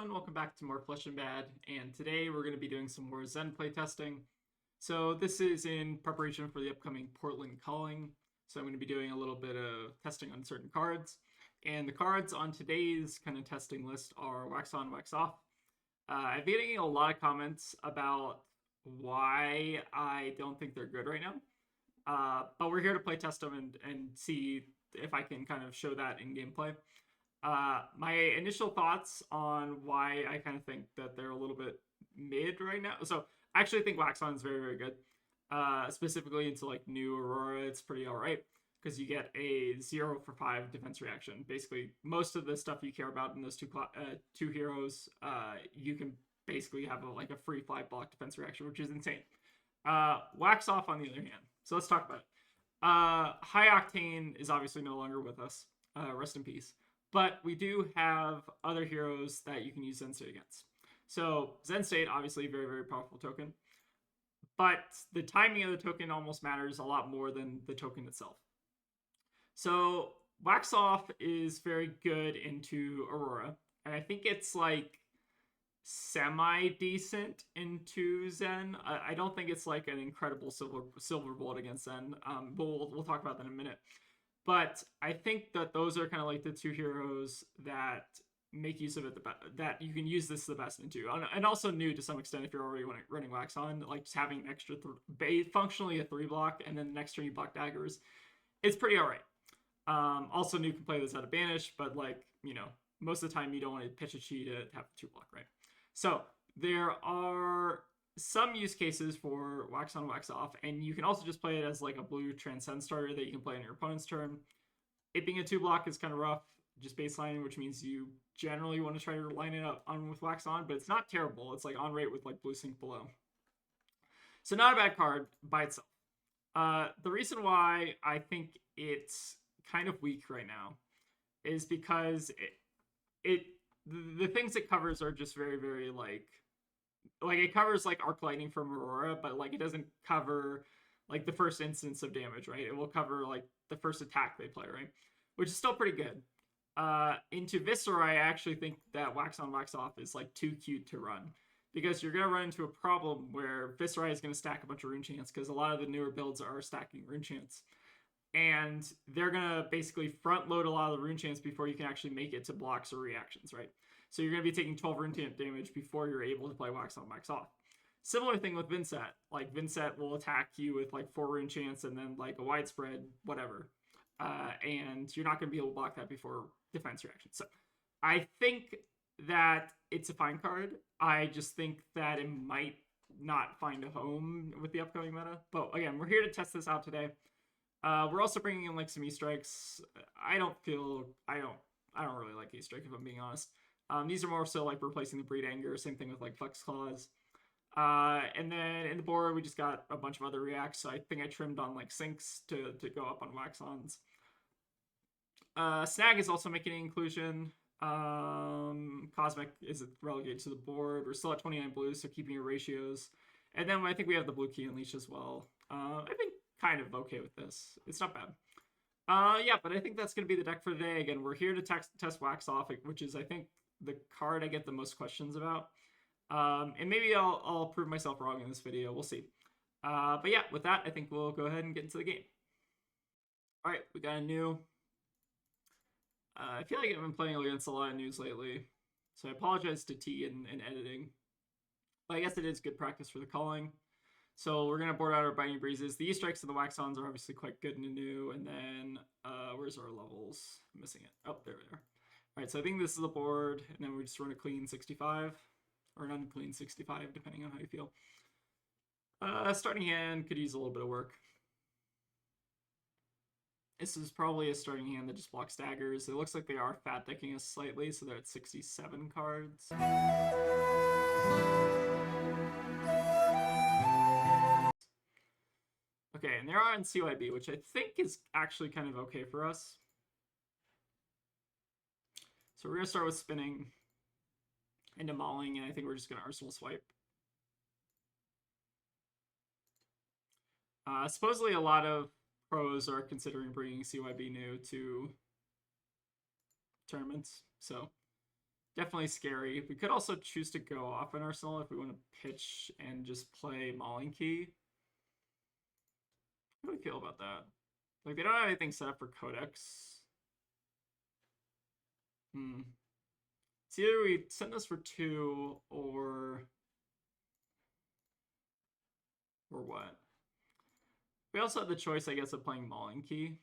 everyone, welcome back to more Flesh and Bad, and today we're going to be doing some more Zen playtesting. So this is in preparation for the upcoming Portland Calling, so I'm going to be doing a little bit of testing on certain cards, and the cards on today's kind of testing list are Wax On, Wax Off. I've been getting a lot of comments about why I don't think they're good right now, but we're here to play test them and see if I can kind of show that in gameplay. My initial thoughts on why I kind of think that they're a little bit mid right now. So I actually think Wax On is very, very good. Specifically into like Nuu Aurora, it's pretty alright because you get a 0 for 5 defense reaction. Basically, most of the stuff you care about in those two heroes, you can basically have like a free 5 block defense reaction, which is insane. Wax Off, on the other hand. So let's talk about it. High Octane is obviously no longer with us. Rest in peace. But we do have other heroes that you can use Zen State against. So Zen State, obviously, very, very powerful token. But the timing of the token almost matters a lot more than the token itself. So Wax Off is very good into Aurora. And I think it's like semi-decent into Zen. I don't think it's like an incredible silver bullet against Zen. But we'll talk about that in a minute. But I think that those are kind of like the two heroes that make use of it that you can use this the best into. And also Nuu to some extent if you're already running Wax On, like just having an extra, functionally a 3 block, and then the next turn you block daggers. It's pretty alright. Also Nuu can play this out of Banish, but like, you know, most of the time you don't want to pitch a chi to have the 2 block, right? So there are some use cases for Wax On, Wax Off, and you can also just play it as like a blue Transcend starter that you can play on your opponent's turn. It being a 2 block is kind of rough, just baselining, which means you generally want to try to line it up on with Wax On, but it's not terrible. It's like on rate with like Blue Sync below. So not a bad card by itself. The reason why I think it's kind of weak right now is because the things it covers are just very, very like it covers like Arc Lightning from Aurora, but like it doesn't cover like the first instance of damage, right? It will cover like the first attack they play, right? Which is still pretty good. Into Viscera, I actually think that Wax On, Wax Off is like too cute to run because you're going to run into a problem where Viscera is going to stack a bunch of Rune Chants because a lot of the newer builds are stacking Rune Chants. And they're going to basically front load a lot of the Rune Chants before you can actually make it to blocks or reactions, right? So you're going to be taking 12 Rune Chant damage before you're able to play Wax On, Wax Off. Similar thing with Vincent. Like, Vincent will attack you with like 4 Rune Chants and then like a widespread, whatever. And you're not going to be able to block that before defense reaction. So I think that it's a fine card. I just think that it might not find a home with the upcoming meta. But again, we're here to test this out today. We're also bringing in like some Easter eggs. I don't really like Easter egg if I'm being honest. These are more so like replacing the Breed Anger. Same thing with like Flex Claws. And then in the board we just got a bunch of other reacts. So I think I trimmed on like Syncs to go up on Wax Ons. Snag is also making an inclusion. Cosmic is relegated to the board. We're still at 29 blues, so keeping your ratios. And then I think we have the Blue Key Unleash as well. I think kind of okay with this. It's not bad. Yeah, but I think that's going to be the deck for today. Again, we're here to test Wax Off, which is, I think, the card I get the most questions about. And maybe I'll prove myself wrong in this video. We'll see. But yeah, with that, I think we'll go ahead and get into the game. All right, we got a Nuu. I feel like I've been playing against a lot of Nuus lately, so I apologize to T in editing. But I guess it is good practice for the calling. So we're going to board out our Binding Breezes. The Easter eggs of the Wax Ons are obviously quite good in a Nuu. And then, where's our levels? I'm missing it. Oh, there we are. All right, so I think this is the board, and then we just run a clean 65. Or an unclean 65, depending on how you feel. Starting hand could use a little bit of work. This is probably a starting hand that just blocks daggers. It looks like they are fat decking us slightly, so they're at 67 cards. Okay, and they're on CYB, which I think is actually kind of okay for us. So we're going to start with spinning into mauling, and I think we're just going to Arsenal Swipe. Supposedly a lot of pros are considering bringing CYB Nuu to tournaments, so Definitely scary. We could also choose to go off an arsenal if we want to pitch and just play Mauling Key. How do we feel about that? Like, they don't have anything set up for Codex. It's either we send this for 2 or what? We also have the choice, I guess, of playing Mauling Key.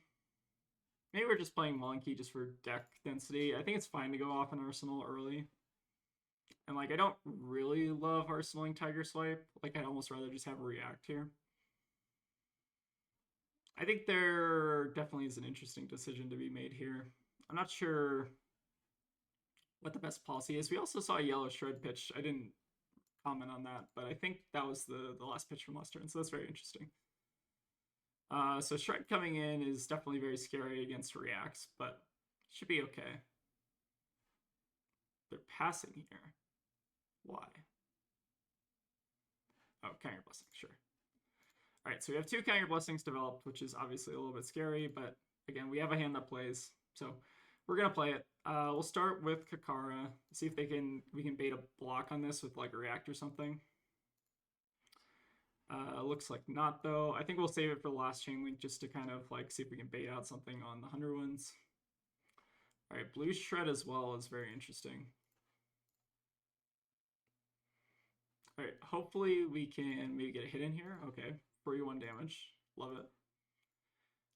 Maybe we're just playing Mauling Key just for deck density. I think it's fine to go off an arsenal early. And, like, I don't really love arsenaling Tiger Swipe. Like, I'd almost rather just have a react here. I think there definitely is an interesting decision to be made here. I'm not sure what the best policy is. We also saw a yellow shred pitch. I didn't comment on that, but I think that was the last pitch from last turn, so that's very interesting. So shred coming in is definitely very scary against reacts, but should be okay. They're passing here. Why? Oh, Counter Blessing, sure. All right, so we have 2 Counter Blessings developed, which is obviously a little bit scary, but again, we have a hand that plays, so we're gonna play it. We'll start with Kakara, see if we can bait a block on this with like a react or something. Looks like not though. I think we'll save it for the last chain link just to kind of like see if we can bait out something on the 100 ones. All right, blue shred as well is very interesting. All right, hopefully we can maybe get a hit in here. Okay, 41 damage, love it.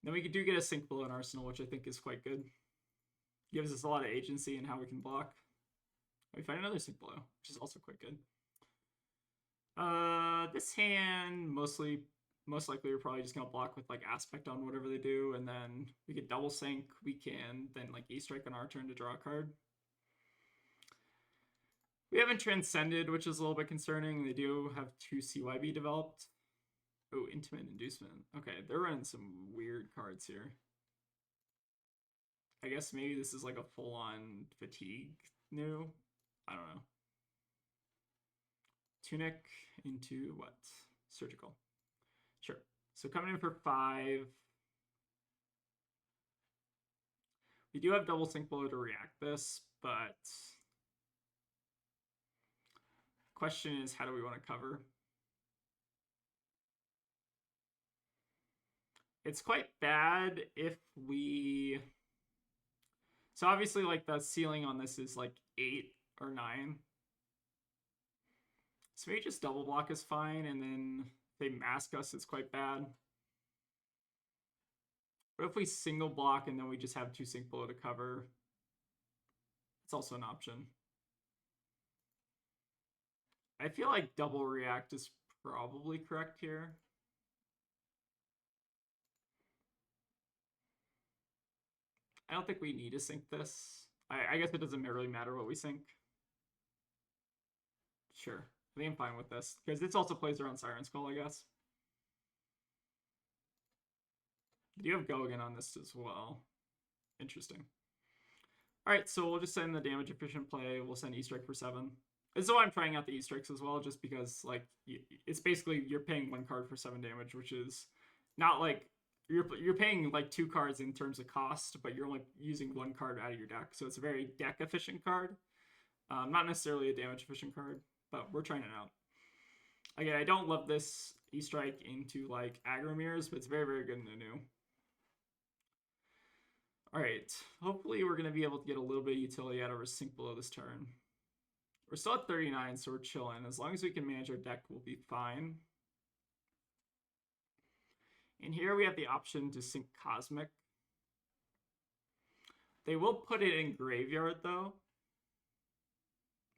Then we do get a sync below in Arsenal, which I think is quite good. Gives us a lot of agency in how we can block. We find another sync below, which is also quite good. This hand most likely we're probably just gonna block with like aspect on whatever they do, and then we get double sync. We can then like E-strike on our turn to draw a card. We haven't transcended, which is a little bit concerning. They do have 2 CYB developed. Oh, intimate inducement. Okay, they're running some weird cards here. I guess maybe this is like a full-on fatigue Nuu. I don't know. Tunic into what? Surgical. Sure. So coming in for 5. We do have double sync below to react this, but question is, how do we want to cover? It's quite bad if we... So obviously, like, the ceiling on this is, like, 8 or 9. So maybe just double block is fine, and then if they mask us, it's quite bad. But if we single block and then we just have 2 sync below to cover, it's also an option. I feel like double react is probably correct here. I don't think we need to sync this. I guess it doesn't really matter what we sync. Sure. I think I'm fine with this, because this also plays around Siren Skull, I guess. You have Go again on this as well. Interesting. Alright, so we'll just send the damage efficient play. We'll send E-strike for 7. This is why I'm trying out the E-strikes as well, just because, like, it's basically you're paying 1 card for 7 damage, which is not like... You're paying like 2 cards in terms of cost, but you're only using 1 card out of your deck, so it's a very deck efficient card. Not necessarily a damage efficient card, but we're trying it out. Again, I don't love this E-strike into like aggro mirrors, but it's very, very good in Nuu. Alright, hopefully we're going to be able to get a little bit of utility out of our sync below this turn. We're still at 39, so we're chilling. As long as we can manage our deck, we'll be fine. And here we have the option to sync Cosmic. They will put it in Graveyard, though,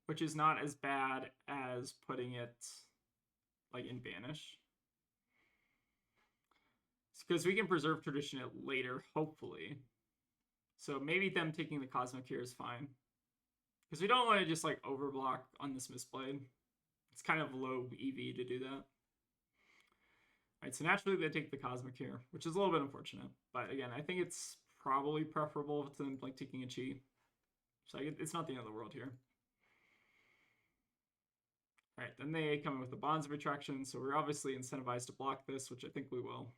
which is not as bad as putting it like in Banish. Because we can preserve Tradition it later, hopefully. So maybe them taking the Cosmic here is fine. Because we don't want to just like overblock on this Mistblade. It's kind of low EV to do that. Alright, so naturally they take the Cosmic here, which is a little bit unfortunate. But again, I think it's probably preferable to like taking a Chi. So it's not the end of the world here. Alright, then they come in with the Bonds of Attraction, so we're obviously incentivized to block this, which I think we will.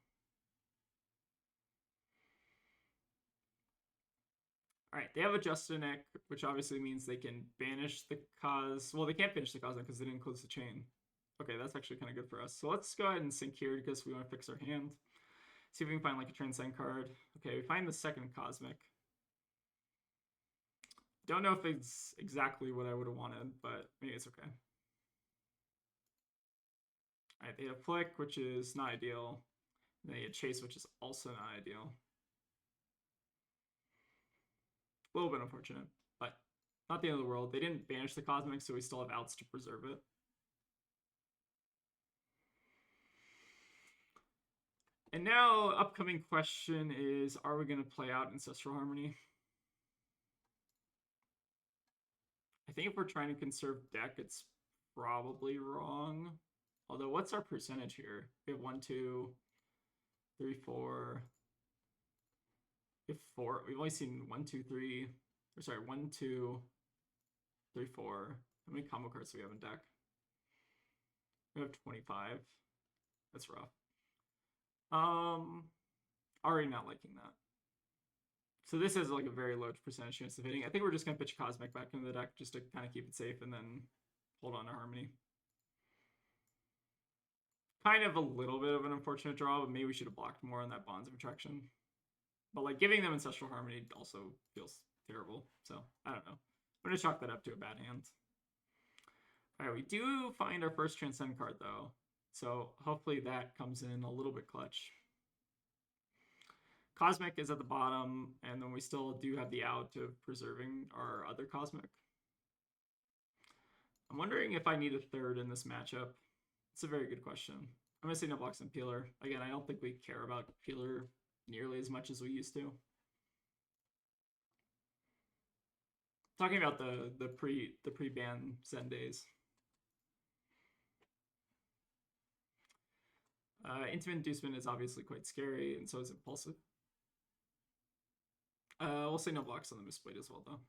Alright, they have a Justinic, which obviously means they can banish the cause. Well, they can't banish the Cosmic because they didn't close the chain. Okay, that's actually kind of good for us. So let's go ahead and sync here because we want to fix our hand. See if we can find like a Transcend card. Okay, we find the second Cosmic. Don't know if it's exactly what I would have wanted, but maybe it's okay. Alright, they have Flick, which is not ideal. And they had Chase, which is also not ideal. A little bit unfortunate, but not the end of the world. They didn't banish the Cosmic, so we still have outs to preserve it. And now, upcoming question is, are we going to play out Ancestral Harmony? I think if we're trying to conserve deck, it's probably wrong. Although, what's our percentage here? We have 1, 2, 3, 4. We have 4. We've only seen 1, 2, 3. Or sorry, 1, 2, 3, 4. How many combo cards do we have in deck? We have 25. That's rough. Already not liking that. So this is like a very low percentage chance of hitting. I think we're just gonna pitch Cosmic back into the deck just to kind of keep it safe and then hold on to Harmony. Kind of a little bit of an unfortunate draw, but maybe we should have blocked more on that Bonds of Attraction. But like giving them Ancestral Harmony also feels terrible. So I don't know. I'm gonna chalk that up to a bad hand. Alright, we do find our first Transcend card though. So hopefully that comes in a little bit clutch. Cosmic is at the bottom, and then we still do have the out of preserving our other Cosmic. I'm wondering if I need a third in this matchup. It's a very good question. I'm going to say no blocks and Peeler. Again, I don't think we care about Peeler nearly as much as we used to. Talking about the pre-ban Zen days. Intimate Inducement is obviously quite scary, and so is Impulsive. We'll say no blocks on the Mistblade as well, though.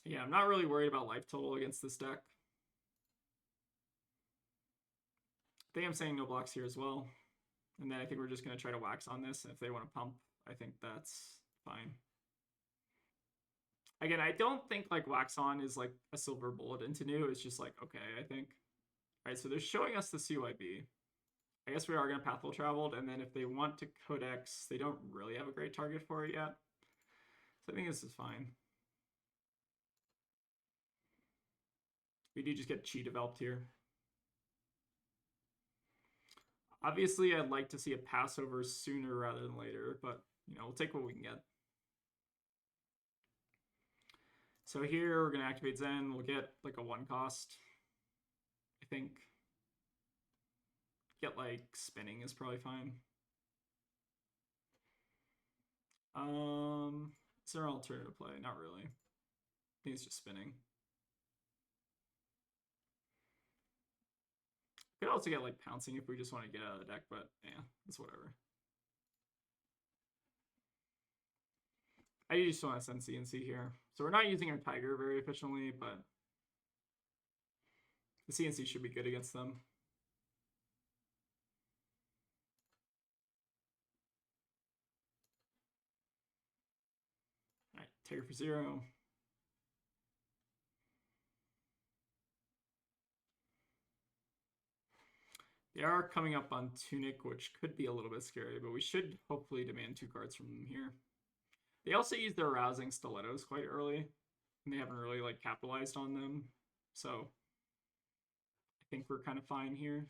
Yeah, I'm not really worried about life total against this deck. I think I'm saying no blocks here as well. And then I think we're just going to try to wax on this. If they want to pump, I think that's fine. Again, I don't think like wax on is like a silver bullet into Nuu. It's just like, okay, I think. All right, so they're showing us the CYB. I guess we are going to Pathful Traveled, and then if they want to Codex, they don't really have a great target for it yet. So I think this is fine. We do just get Chi developed here. Obviously, I'd like to see a Passover sooner rather than later, but, you know, we'll take what we can get. So here, we're going to activate Zen. We'll get, like, a 1 cost, I think. Get, like, spinning is probably fine. Is there an alternative play? Not really. I think it's just spinning. Could also get like pouncing if we just want to get out of the deck, but yeah, it's whatever. I just want to send CNC here. So we're not using our Tiger very efficiently, but the CNC should be good against them. Alright, Tiger for 0. They are coming up on Tunic, which could be a little bit scary, but we should hopefully demand 2 cards from them here. They also use their Rousing Stilettos quite early, and they haven't really like capitalized on them, so I think we're kind of fine here.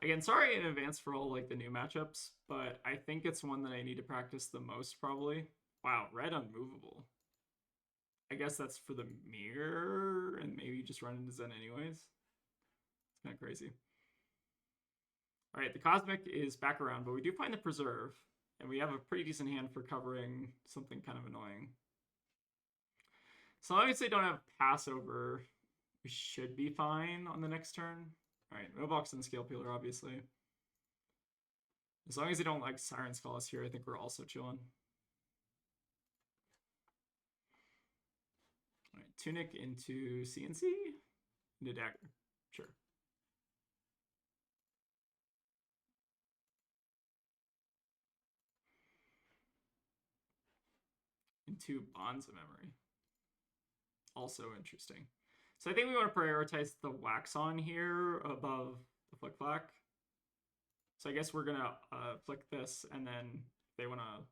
Again, sorry in advance for all like the new matchups, but I think it's one that I need to practice the most probably. Wow, red unmovable. I guess that's for the mirror, and maybe just run into Zen anyways. It's kind of crazy. All right, the Cosmic is back around, but we do find the Preserve, and we have a pretty decent hand for covering something kind of annoying. So long as they don't have Passover, we should be fine on the next turn. All right, no box and Scale Peeler, obviously. As long as they don't like Siren Skull us here, I think we're also chilling. All right, Tunic into CNC, into Dagger, sure. and 2 bonds of memory. Also interesting. So I think we want to prioritize the wax on here above the flick flack. So I guess we're gonna flick this, and then if they want to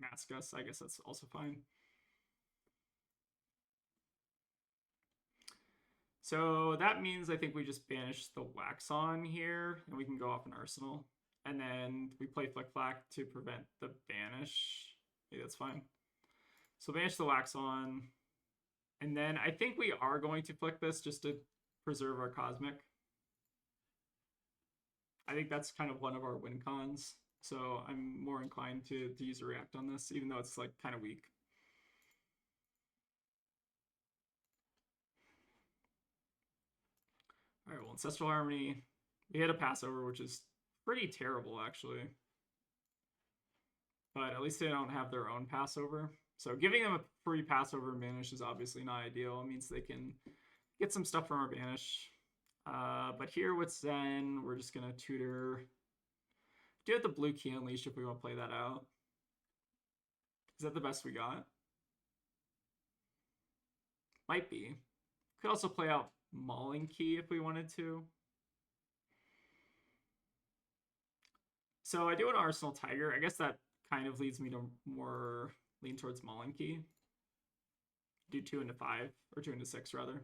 mask us, I guess that's also fine. So that means I think we just banish the wax on here, and we can go off an arsenal. And then we play flick flack to prevent the banish. Maybe that's fine. So banish the wax on. And then I think we are going to flick this just to preserve our cosmic. I think that's kind of one of our win cons. So I'm more inclined to use a react on this, even though it's like kind of weak. All right, well, Ancestral Harmony. We hit a Passover, which is pretty terrible, actually. But at least they don't have their own Passover. So giving them a free Passover banish is obviously not ideal. It means they can get some stuff from our banish. But here with Zen, we're just going to tutor. Do have the blue key unleashed if we want to play that out. Is that the best we got? Might be. Could also play out Mauling Key if we wanted to. So I do an Arsenal Tiger. I guess that kind of leads me to more lean towards Mauling Key. Do 2 into 5, or 2 into 6 rather.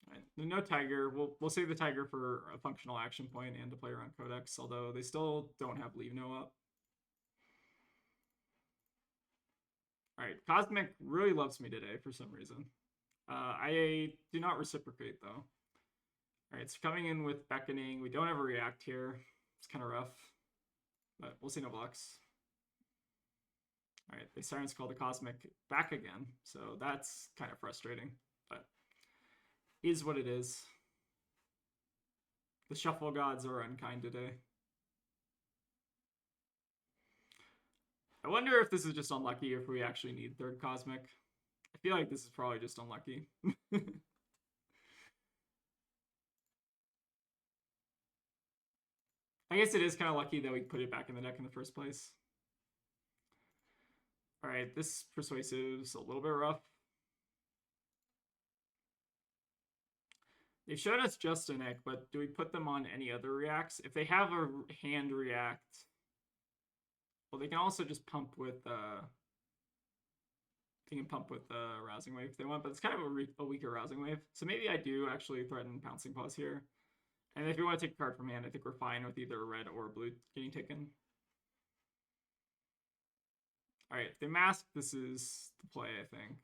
All right. No Tiger. We'll save the Tiger for a functional action point and to play around Codex, although they still don't have Leave No up. All right, Cosmic really loves me today for some reason. I do not reciprocate though. All right, it's coming in with Beckoning. We don't have a react here. It's kind of rough, but we'll see no blocks. All right, the Sirens call the Cosmic back again, so that's kind of frustrating, but is what it is. The Shuffle Gods are unkind today. I wonder if this is just unlucky or if we actually need third Cosmic. I feel like this is probably just unlucky. I guess it is kind of lucky that we put it back in the deck in the first place. All right, this Persuasive's a little bit rough. They've showed us just an Ick, but do we put them on any other reacts? If they have a hand react, well, they can also just pump with they can pump with the Rousing Wave if they want, but it's kind of a weaker Rousing Wave. So maybe I do actually threaten Pouncing Paws here. And if we want to take a card from hand, I think we're fine with either red or blue getting taken. All right, if they mask, this is the play, I think.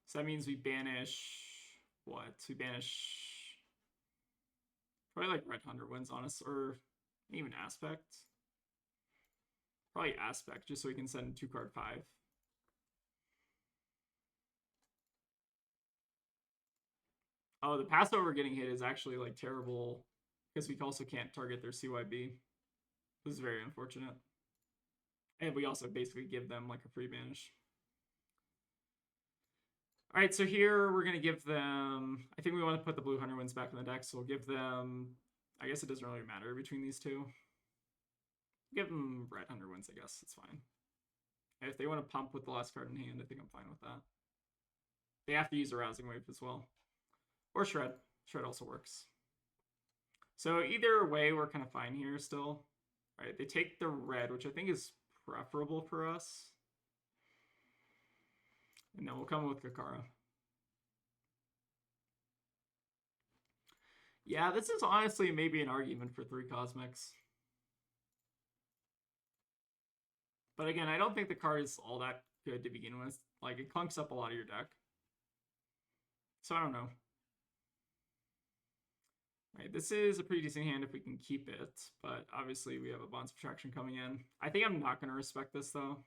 So that means we banish what? We banish probably like Red Hunter wins on us, or even Aspect. Probably Aspect, just so we can send 2-card 5. Oh, the Passover getting hit is actually like terrible because we also can't target their CYB. This is very unfortunate. And we also basically give them like a free banish. All right, so here we're going to give them, I think we want to put the blue Hunter Winds back in the deck, so we'll give them, I guess it doesn't really matter between these two. Give them red Hunter Winds, I guess, it's fine. And if they want to pump with the last card in hand, I think I'm fine with that. They have to use a Rousing Wave as well. Or Shred. Shred also works. So either way, we're kind of fine here still. All right, they take the red, which I think is preferable for us. And then we'll come with Kakara. Yeah, this is honestly maybe an argument for 3 Cosmics. But again, I don't think the card is all that good to begin with. Like, it clunks up a lot of your deck. So I don't know. Right, this is a pretty decent hand if we can keep it, but obviously we have a Bonds of Attraction coming in. I think I'm not going to respect this, though.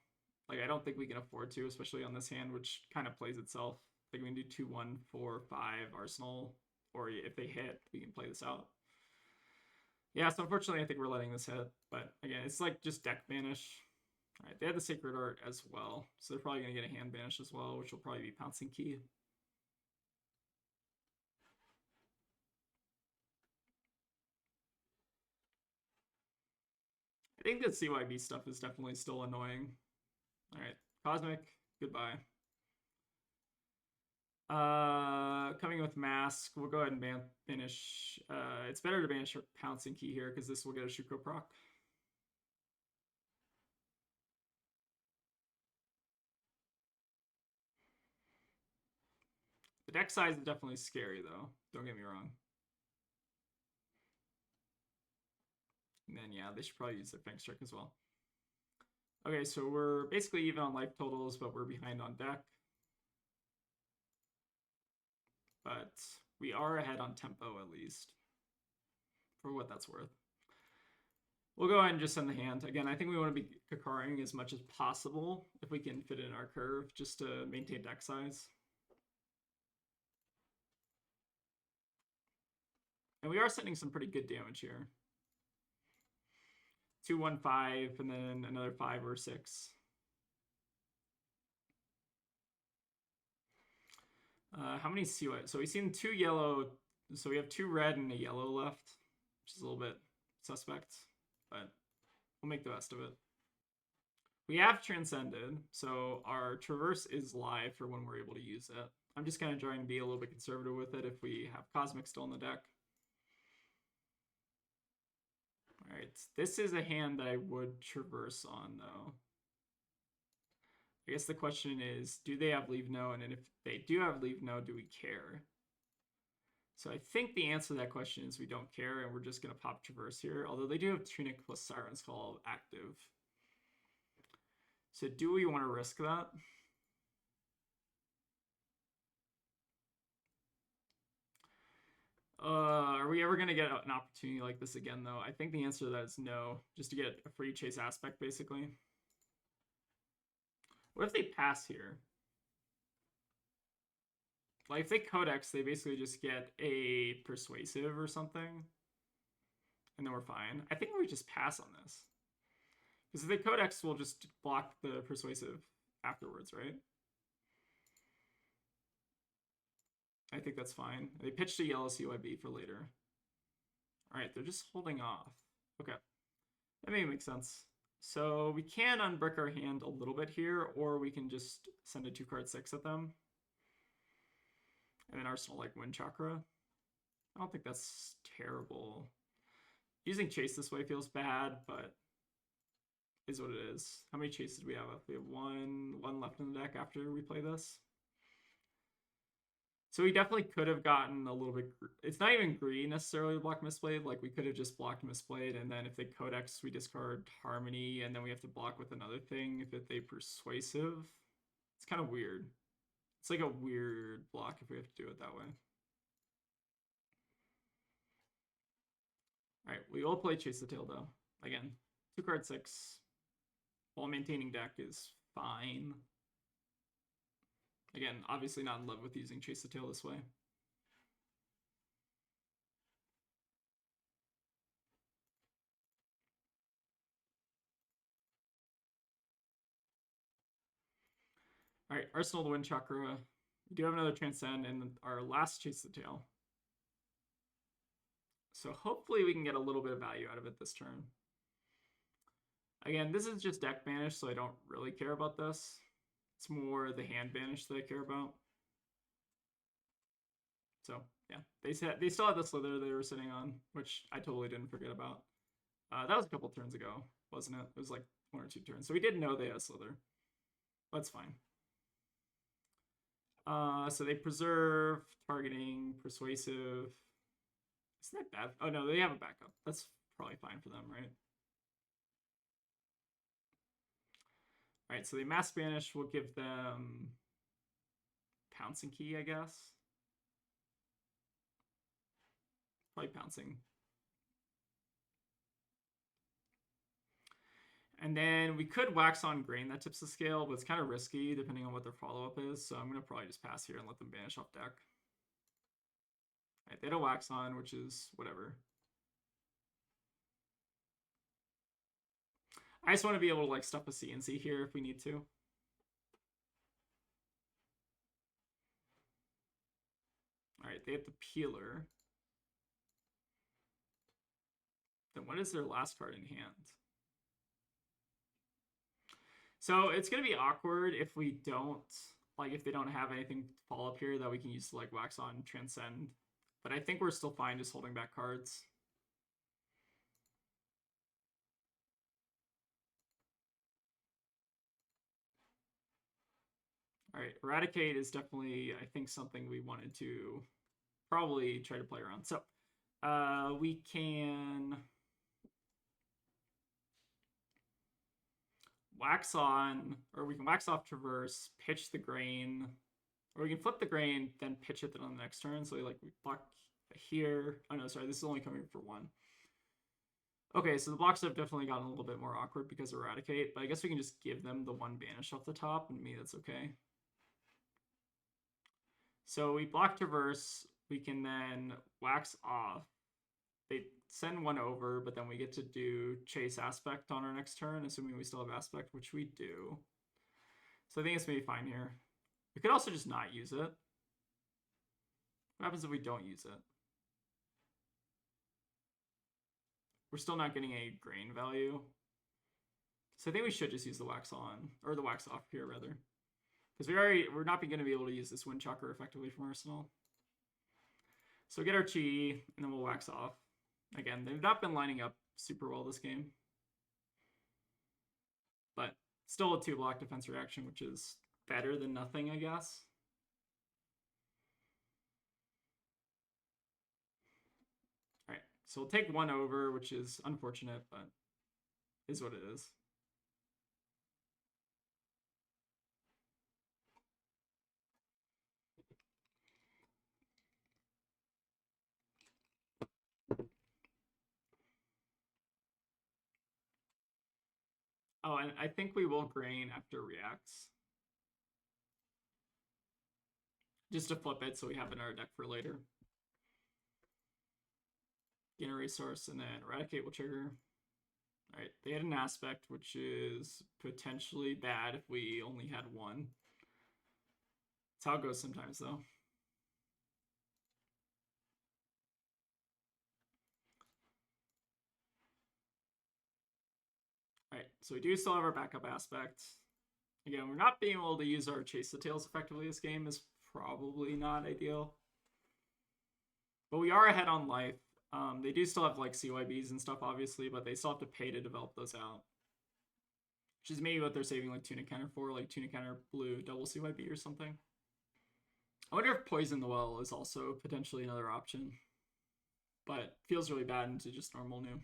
Like, I don't think we can afford to, especially on this hand, which kind of plays itself. I think we can do 2, 1, 4, 5 Arsenal, or if they hit, we can play this out. Yeah, so unfortunately, I think we're letting this hit, but again, it's like just deck banish. All right, they have the Sacred Art as well, so they're probably going to get a hand banish as well, which will probably be Pouncing Key. I think the CYB stuff is definitely still annoying. All right, Cosmic, goodbye. Coming with Mask, we'll go ahead and banish. It's better to banish Pouncing Key here because this will get a Shuko proc. The deck size is definitely scary though. Don't get me wrong. And then yeah, they should probably use their Fang Strike as well. Okay, so we're basically even on life totals, but we're behind on deck. But we are ahead on tempo at least, for what that's worth. We'll go ahead and just send the hand. Again, I think we want to be Kakaring as much as possible if we can fit it in our curve, just to maintain deck size. And we are sending some pretty good damage here. 2, 1, 5, and then another 5 or 6. How many CY? So we've seen 2 yellow. So we have 2 red and a yellow left, which is a little bit suspect, but we'll make the best of it. We have Transcended, so our Traverse is live for when we're able to use it. I'm just kind of trying to be a little bit conservative with it if we have Cosmic still in the deck. Alright, this is a hand that I would Traverse on, though. I guess the question is, do they have Leave No? And if they do have Leave No, do we care? So I think the answer to that question is we don't care, and we're just going to pop Traverse here. Although they do have Tunic plus Siren's Call active. So do we want to risk that? Are we ever going to get an opportunity like this again, though? I think the answer to that is no, just to get a free chase aspect, basically. What if they pass here? Like, if they Codex, they basically just get a Persuasive or something. And then we're fine. I think we just pass on this. Because if they Codex, we'll just block the Persuasive afterwards, right? I think that's fine. They pitched a yellow CYB for later. Alright, they're just holding off. Okay. That may make sense. So we can unbrick our hand a little bit here, or we can just send a 2-card 6 at them. And then Arsenal like Wind Chakra. I don't think that's terrible. Using Chase this way feels bad, but is what it is. How many chases do we have? We have one left in the deck after we play this. So we definitely could have gotten a little bit... It's not even greedy necessarily to block Misplayed. Like, we could have just blocked Misplayed, and then if they Codex, we discard Harmony, and then we have to block with another thing if they Persuasive. It's kind of weird. It's like a weird block if we have to do it that way. Alright, we will play Chase the Tail, though. Again, 2-card 6 while maintaining deck is fine. Again, obviously not in love with using Chase the Tail this way. Alright, Arsenal the Wind Chakra. We do have another Transcend and our last Chase the Tail. So hopefully we can get a little bit of value out of it this turn. Again, this is just deck banish, so I don't really care about this. It's more the hand banish that I care about. So yeah, they still had the Slither they were sitting on, which I totally didn't forget about. That was a couple turns ago, wasn't it? It was like 1 or 2 turns. So we did know they had a Slither. That's fine. So they preserve, targeting, persuasive. Isn't that bad? Oh no, they have a backup. That's probably fine for them, right? Alright, so they Mass Banish will give them Pouncing Key, I guess. Probably Pouncing. And then we could Wax on Grain that tips the scale, but it's kind of risky depending on what their follow-up is, so I'm going to probably just pass here and let them banish off deck. Right, they had a Wax on, which is whatever. I just want to be able to like stuff a CNC here if we need to. Alright, they have the Peeler. Then what is their last card in hand? So it's gonna be awkward if we don't like if they don't have anything to fall up here that we can use to like wax on transcend. But I think we're still fine just holding back cards. All right, eradicate is definitely I think something we wanted to probably try to play around. So we can wax on, or we can wax off traverse, pitch the grain, or we can flip the grain, then pitch it on the next turn. So we block here. Oh no, sorry, this is only coming for one. Okay, so the blocks have definitely gotten a little bit more awkward because of eradicate, but I guess we can just give them the one banish off the top, and me that's okay. So we block traverse, we can then wax off. They send one over, but then we get to do chase aspect on our next turn, assuming we still have aspect, which we do. So I think it's maybe fine here. We could also just not use it. What happens if we don't use it? We're still not getting a grain value. So I think we should just use the wax on, or the wax off here rather. Because we're not going to be able to use this wind chakra effectively from Arsenal. So get our chi, and then we'll wax off. Again, they've not been lining up super well this game. But still a 2-block defense reaction, which is better than nothing, I guess. Alright, so we'll take one over, which is unfortunate, but is what it is. Oh, and I think we will grain after reacts. Just to flip it so we have it in our deck for later. Gain a resource, and then eradicate will trigger. Alright, they had an aspect, which is potentially bad if we only had one. That's how it goes sometimes, though. Alright, so we do still have our backup aspect. Again, we're not being able to use our Chase the Tails effectively this game is probably not ideal. But we are ahead on life. They do still have like CYBs and stuff, obviously, but they still have to pay to develop those out. Which is maybe what they're saving like Tuna Counter for, like Tuna Counter Blue double CYB or something. I wonder if Poison the Well is also potentially another option. But feels really bad into just normal Nuu.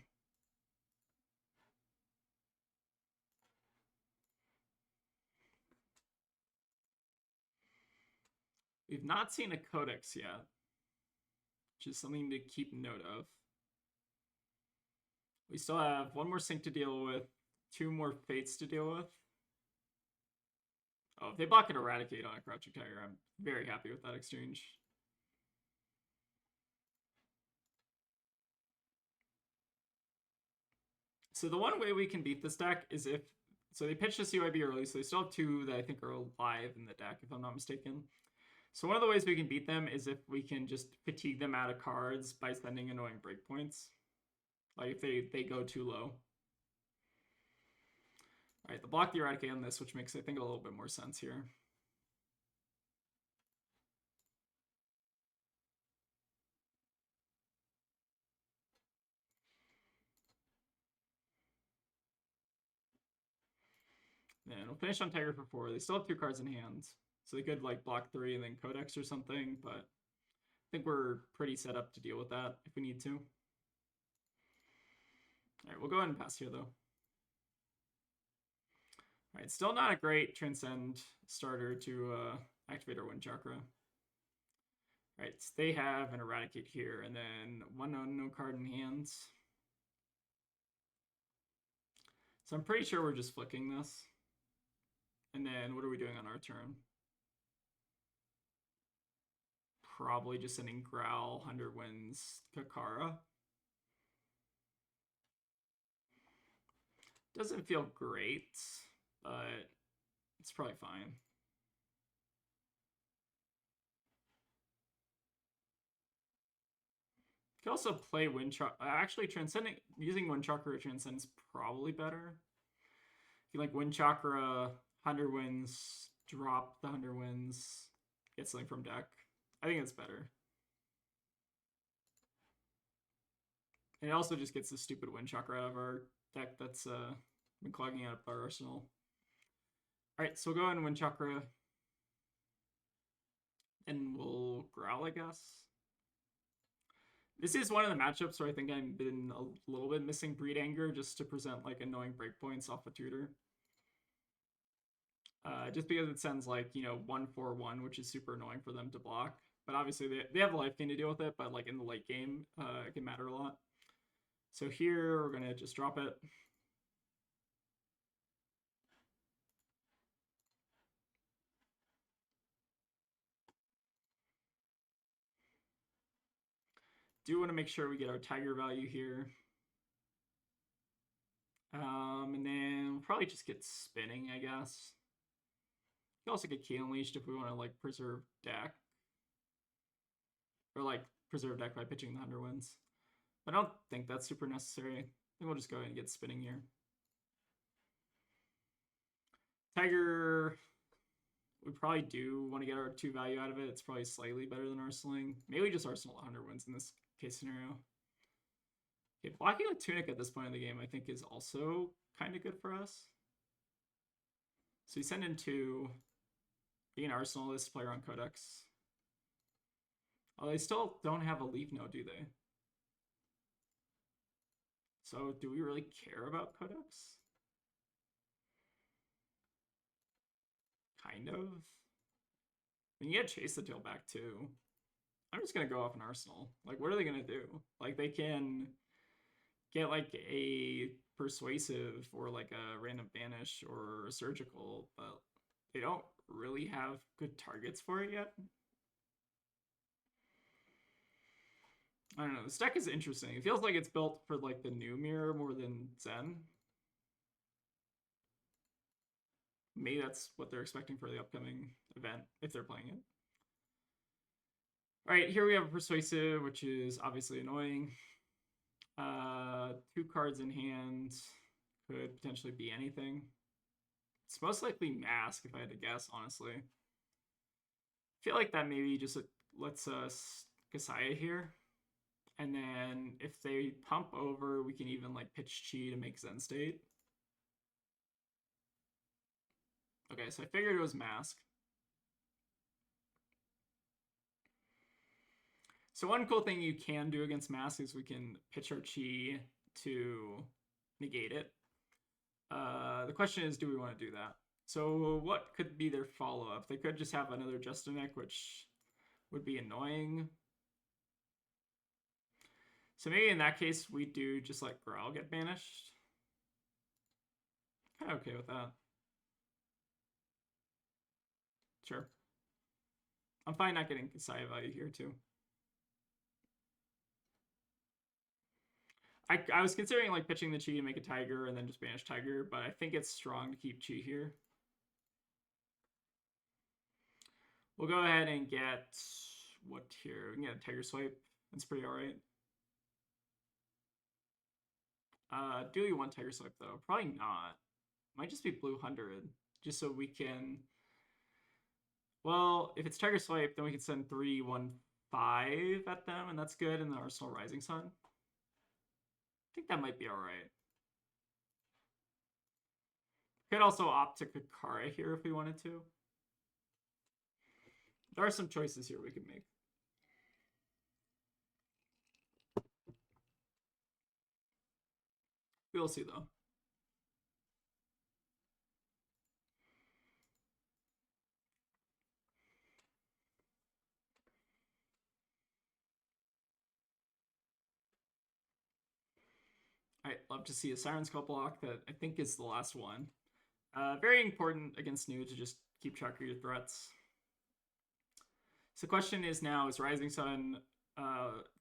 We've not seen a Codex yet, which is something to keep note of. We still have one more sync to deal with, 2 more fates to deal with. Oh, if they block an eradicate on a Crouching Tiger, I'm very happy with that exchange. So the one way we can beat this deck is if... So they pitched a CYB early, so they still have 2 that I think are alive in the deck, if I'm not mistaken. So one of the ways we can beat them is if we can just fatigue them out of cards by sending annoying breakpoints. Like if they go too low. Alright, they'll block the eradicate on this, which makes, I think, a little bit more sense here. And we'll finish on Tiger for 4. They still have 2 cards in hand. So they could like block 3 and then Codex or something, but I think we're pretty set up to deal with that if we need to. Alright, we'll go ahead and pass here though. Alright, still not a great Transcend starter to activate our Wind Chakra. Alright, so they have an Eradicate here, and then 1 no card in hand. So I'm pretty sure we're just flicking this. And then what are we doing on our turn? Probably just sending Growl, 100 Winds, Kakara. Doesn't feel great, but it's probably fine. Could also play Wind Chakra. Actually, using Wind Chakra or Transcend is probably better. If You like Wind Chakra, 100 Winds, drop the 100 Winds, get something from deck. I think it's better. And it also just gets the stupid Wind Chakra out of our deck that's been clogging out our arsenal. Alright, so we'll go in Wind Chakra. And we'll Growl, I guess. This is one of the matchups where I think I've been a little bit missing Breed Anger just to present like annoying breakpoints off a tutor. Just because it sends like, you know, 1/4/1, which is super annoying for them to block. But obviously they have a life gain to deal with it, but like in the late game, it can matter a lot. So here we're gonna just drop it. Do want to make sure we get our Tiger value here. And then we'll probably just get spinning, I guess. You can also get Key Unleashed if we want to like preserve deck. Or like preserve deck by pitching the 100 Winds. But I don't think that's super necessary. I think we'll just go ahead and get spinning here. Tiger, we probably do want to get our 2 value out of it. It's probably slightly better than Arsenaling. Maybe we just Arsenal 100 Winds in this case scenario. Okay, blocking with Tunic at this point in the game I think is also kind of good for us. So you send in 2. You can Arsenal this player on Codex. Oh, they still don't have a leave node, do they? So do we really care about Codex? Kind of. I mean, you gotta chase the tail back too. I'm just gonna go off an Arsenal. Like, what are they gonna do? Like, they can get like a Persuasive or like a random Banish or a Surgical, but they don't really have good targets for it yet. I don't know. This deck is interesting. It feels like it's built for like the new mirror more than Zen. Maybe that's what they're expecting for the upcoming event if they're playing it. All right, here we have Persuasive, which is obviously annoying. 2 cards in hand could potentially be anything. It's most likely Mask, if I had to guess, honestly. I feel like that maybe just lets us Kasaya here. And then if they pump over, we can even like pitch Chi to make Zen State. Okay, so I figured it was Mask. So one cool thing you can do against Mask is we can pitch our Chi to negate it. The question is, do we want to do that? So what could be their follow-up? They could just have another Justinek, which would be annoying. So maybe in that case, we do just let Growl get banished. Kind of okay with that. Sure. I'm fine not getting Kasaya value here too. I was considering like pitching the Chi to make a Tiger and then just banish Tiger, but I think it's strong to keep Chi here. We'll go ahead and get what here? We can get a Tiger Swipe. That's pretty alright. Do we want Tiger Swipe though? Probably not. Might just be blue 100, just so we can. Well, if it's Tiger Swipe, then we can send 3/1/5 at them, and that's good in the Arsenal Rising Sun. I think that might be alright. Could also opt to Kakara here if we wanted to. There are some choices here we could make. We'll see though. I'd love to see a Siren Skull block that I think is the last one. Very important against Nuu to just keep track of your threats. So the question is now, is Rising Sun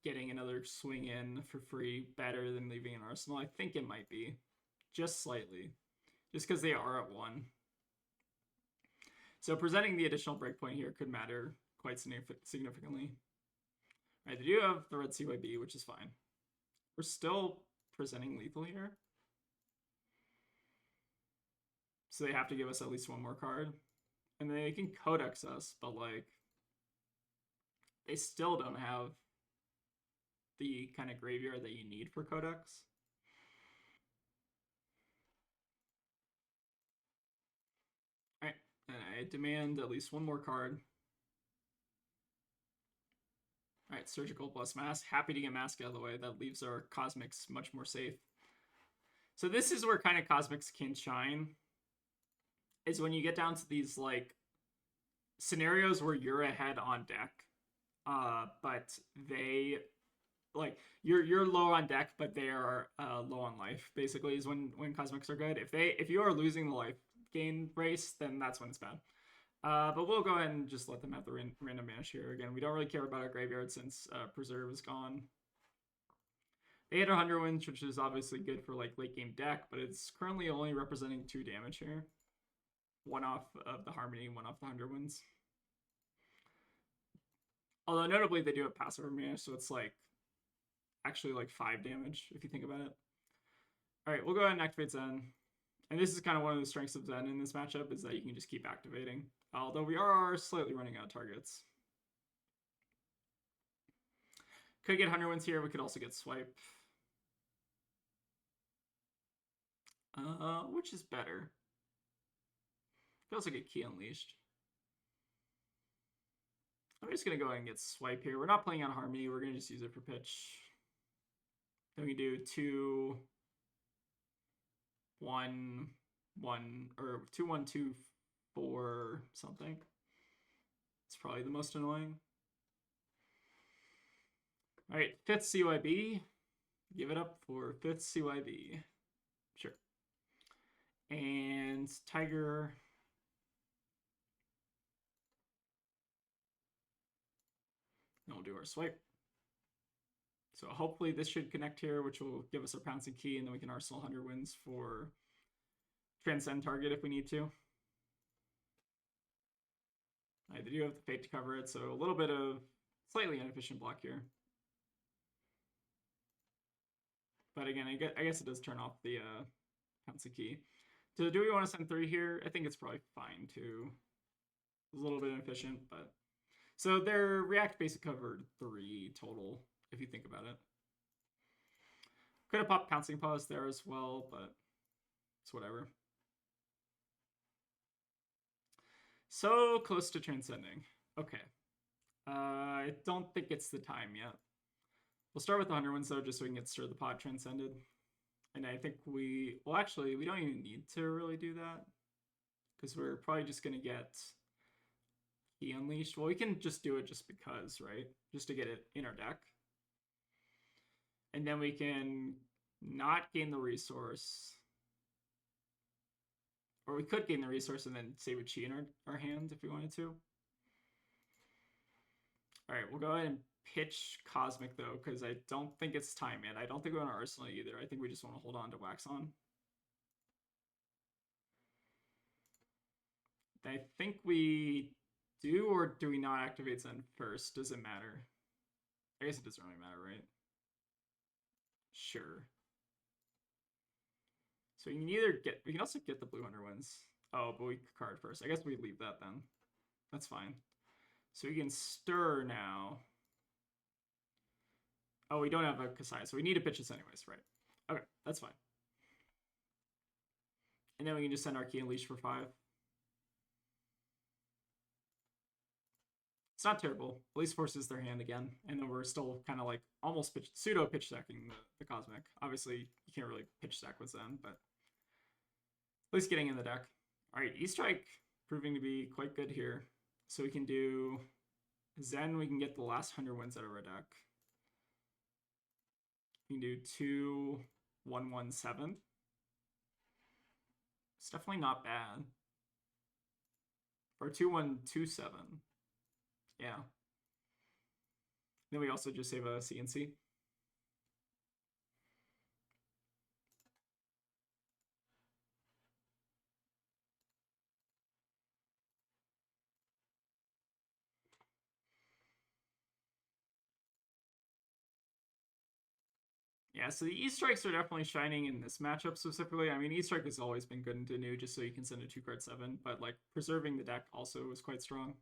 getting another swing in for free better than leaving an Arsenal? I think it might be. Just slightly. Just because they are at 1. So presenting the additional breakpoint here could matter quite significantly. All right, they do have the red CYB, which is fine. We're still presenting lethal here. So they have to give us at least one more card. And they can codex us, but like they still don't have the kind of graveyard that you need for codex. Alright, and I demand at least one more card. Alright, Surgical plus Mask. Happy to get Mask out of the way. That leaves our Cosmics much more safe. So this is where kind of Cosmics can shine. Is when you get down to these like scenarios where you're ahead on deck, but they like you're low on deck, but they are low on life. Basically, is when Cosmics are good. If you are losing the life gain race, then that's when it's bad. But we'll go ahead and just let them have the random banish here. Again, we don't really care about our graveyard since Preserve is gone. They hit 100 wins, which is obviously good for like late game deck, but it's currently only representing 2 damage here. One off of the Harmony, one off the 100 wins. Although notably they do have passive banish, so it's like actually like 5 damage if you think about it. Alright, we'll go ahead and activate Zen. And this is kind of one of the strengths of Zen in this matchup, is that you can just keep activating. Although we are slightly running out of targets. Could get 100 wins here. We could also get Swipe. Which is better? Could also get Key Unleashed. I'm just going to go ahead and get Swipe here. We're not playing on Harmony. We're going to just use it for pitch. Then we do 2, 1, 1, or 2, 1, 2, 4 something. It's probably the most annoying. All right, 5th CYB. Give it up for 5th CYB. Sure. And Tiger. And we'll do our swipe. So hopefully this should connect here, which will give us our pouncing key, and then we can arsenal 100 wins for transcend target if we need to. They do have the fate to cover it, so a little bit of slightly inefficient block here. But again, I guess it does turn off the pouncing key. So do we want to send 3 here? I think it's probably fine too. A little bit inefficient, but so their react basic covered 3 total, if you think about it. Could have popped pouncing pause there as well, but it's whatever. So close to transcending. Okay. I don't think it's the time yet. We'll start with the 100 wins though, just so we can get Stir the Pot transcended. And I think well actually, we don't even need to really do that, because we're probably just going to get Key Unleashed. Well, we can just do it just because, right? Just to get it in our deck. And then we can not gain the resource. Or we could gain the resource and then save a chi in our hand if we wanted to. All right, we'll go ahead and pitch Cosmic though, because I don't think it's time yet. I don't think we want to Arsenal either. I think we just want to hold on to Wax On. I think we do, or do we not activate Zen first? Does it matter? I guess it doesn't really matter, right? Sure. So you can either we can also get the blue 100 wins. Oh, but we card first. I guess we leave that then. That's fine. So we can stir now. Oh, we don't have a Kasai, so we need to pitch this anyways, right? Okay, that's fine. And then we can just send our Key Unleash for 5. It's not terrible. At least forces their hand again. And then we're still kind of like almost pseudo pitch stacking the Cosmic. Obviously, you can't really pitch stack with Zen, but at least getting in the deck. All right, E-Strike proving to be quite good here. So we can do Zen, we can get the last 100 wins out of our deck. We can do 2, 1, 1, 7. It's definitely not bad. Or 2, 1, 2, 7. Yeah. Then we also just save a CNC. Yeah, so the E-Strikes are definitely shining in this matchup specifically. I mean, E-Strike has always been good into Nuu just so you can send a 2-card 7, but like preserving the deck also is quite strong.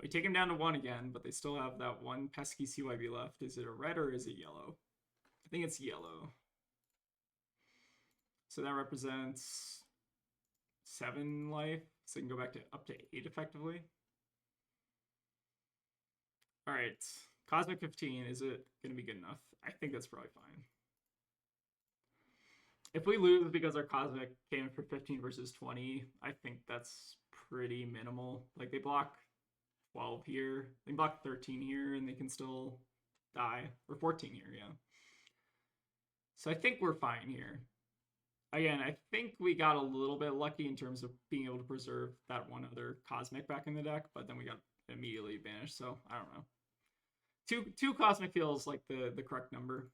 We take him down to 1 again, but they still have that one pesky CYB left. Is it a red or is it yellow? I think it's yellow. So that represents 7 life, so you can go back to up to 8 effectively. All right, Cosmic 15, is it going to be good enough? I think that's probably fine. If we lose because our Cosmic came for 15 versus 20, I think that's pretty minimal. Like, they block 12 here, they block 13 here, and they can still die. Or 14 here, yeah. So I think we're fine here. Again, I think we got a little bit lucky in terms of being able to preserve that one other Cosmic back in the deck, but then we got immediately banished, so I don't know. Two Cosmic feels like the correct number.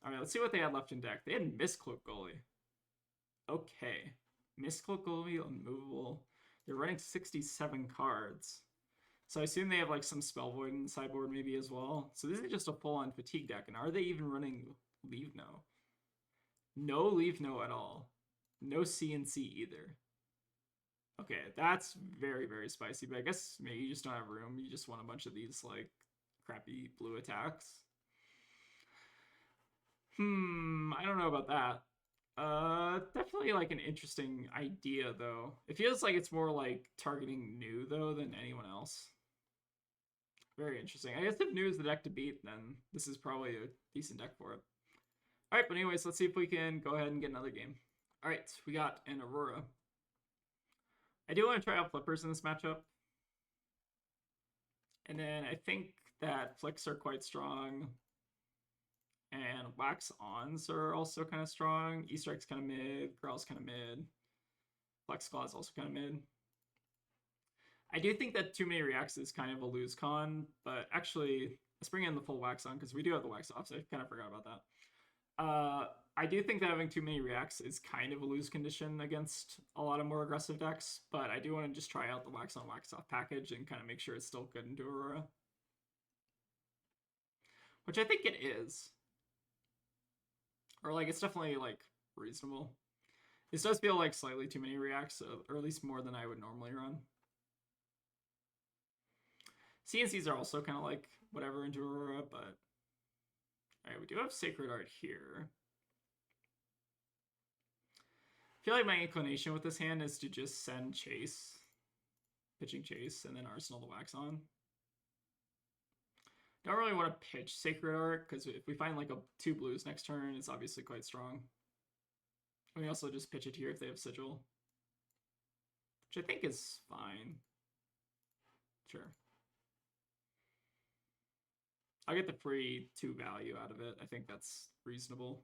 All right, let's see what they had left in deck. They had Mistcloak Goalie. Okay. Mistcloak Goalie, unmovable. They're running 67 cards. So I assume they have like some Spell Void in the sideboard maybe as well. So this is just a full-on Fatigue deck. And are they even running Leave No? No Leave No at all. No CNC either. Okay, that's very, very spicy. But I guess maybe you just don't have room. You just want a bunch of these like crappy blue attacks. I don't know about that. Definitely like an interesting idea though. It feels like it's more like targeting Nuu though than anyone else. Very interesting. I guess if Nuu is the deck to beat, then this is probably a decent deck for it. All right, but anyways, let's see if we can go ahead and get another game. All right, we got an Aurora. I do want to try out flippers in this matchup. And then I think that flicks are quite strong. And wax ons are also kind of strong. E-Strike's kind of mid. Growl's kind of mid. Flex Claw is also kind of mid. I do think that too many reacts is kind of a lose con, but actually, let's bring in the full wax on because we do have the wax off, so I kind of forgot about that. I do think that having too many reacts is kind of a lose condition against a lot of more aggressive decks, but I do want to just try out the wax on, wax off package and kind of make sure it's still good into Aurora. Which I think it is. Or like, it's definitely like reasonable. This does feel like slightly too many reacts, or at least more than I would normally run. CNCs are also kind of like whatever into Aurora, but... Alright, we do have Sacred Art here. I feel like my inclination with this hand is to just send Chase. Pitching Chase, and then Arsenal the wax on. Don't really want to pitch Sacred Art, because if we find like 2 blues next turn, it's obviously quite strong. And we also just pitch it here if they have Sigil. Which I think is fine. Sure. I'll get the free 2 value out of it. I think that's reasonable.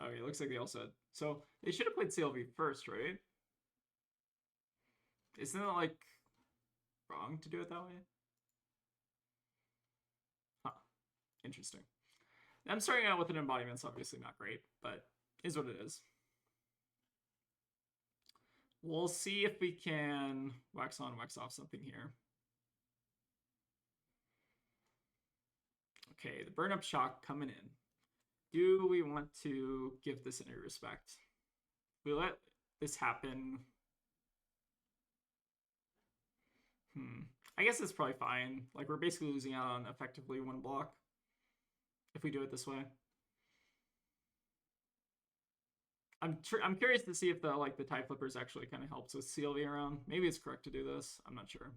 Okay, looks like they also had... So, they should have played CLV first, right? Isn't it, like, wrong to do it that way? Huh. Interesting. I'm starting out with an embodiment, so obviously not great, but is what it is. We'll see if we can wax on, wax off something here. Okay, the burn up shock coming in. Do we want to give this any respect? We let this happen. I guess it's probably fine. Like, we're basically losing out on effectively 1 block if we do it this way. I'm curious to see if the tie flippers actually kind of helps with CLV around. Maybe it's correct to do this. I'm not sure.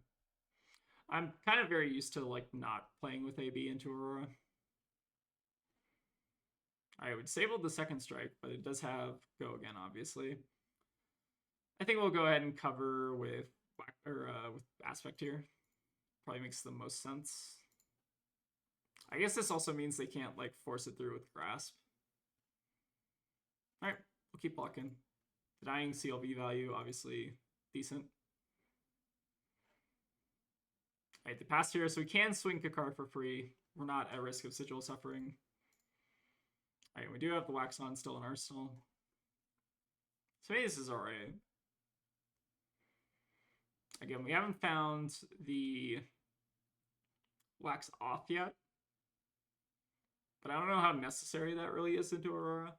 I'm kind of very used to like not playing with AB into Aurora. Alright, we disabled the second strike, but it does have go again, obviously. I think we'll go ahead and cover with aspect here. Probably makes the most sense. I guess this also means they can't like force it through with grasp. Alright, we'll keep blocking. Denying CLV value, obviously decent. Alright, they passed here, so we can swing a card for free. We're not at risk of Sigil suffering. Alright, we do have the wax on still in Arsenal. So maybe this is alright. Again, we haven't found the wax off yet. But I don't know how necessary that really is into Aurora.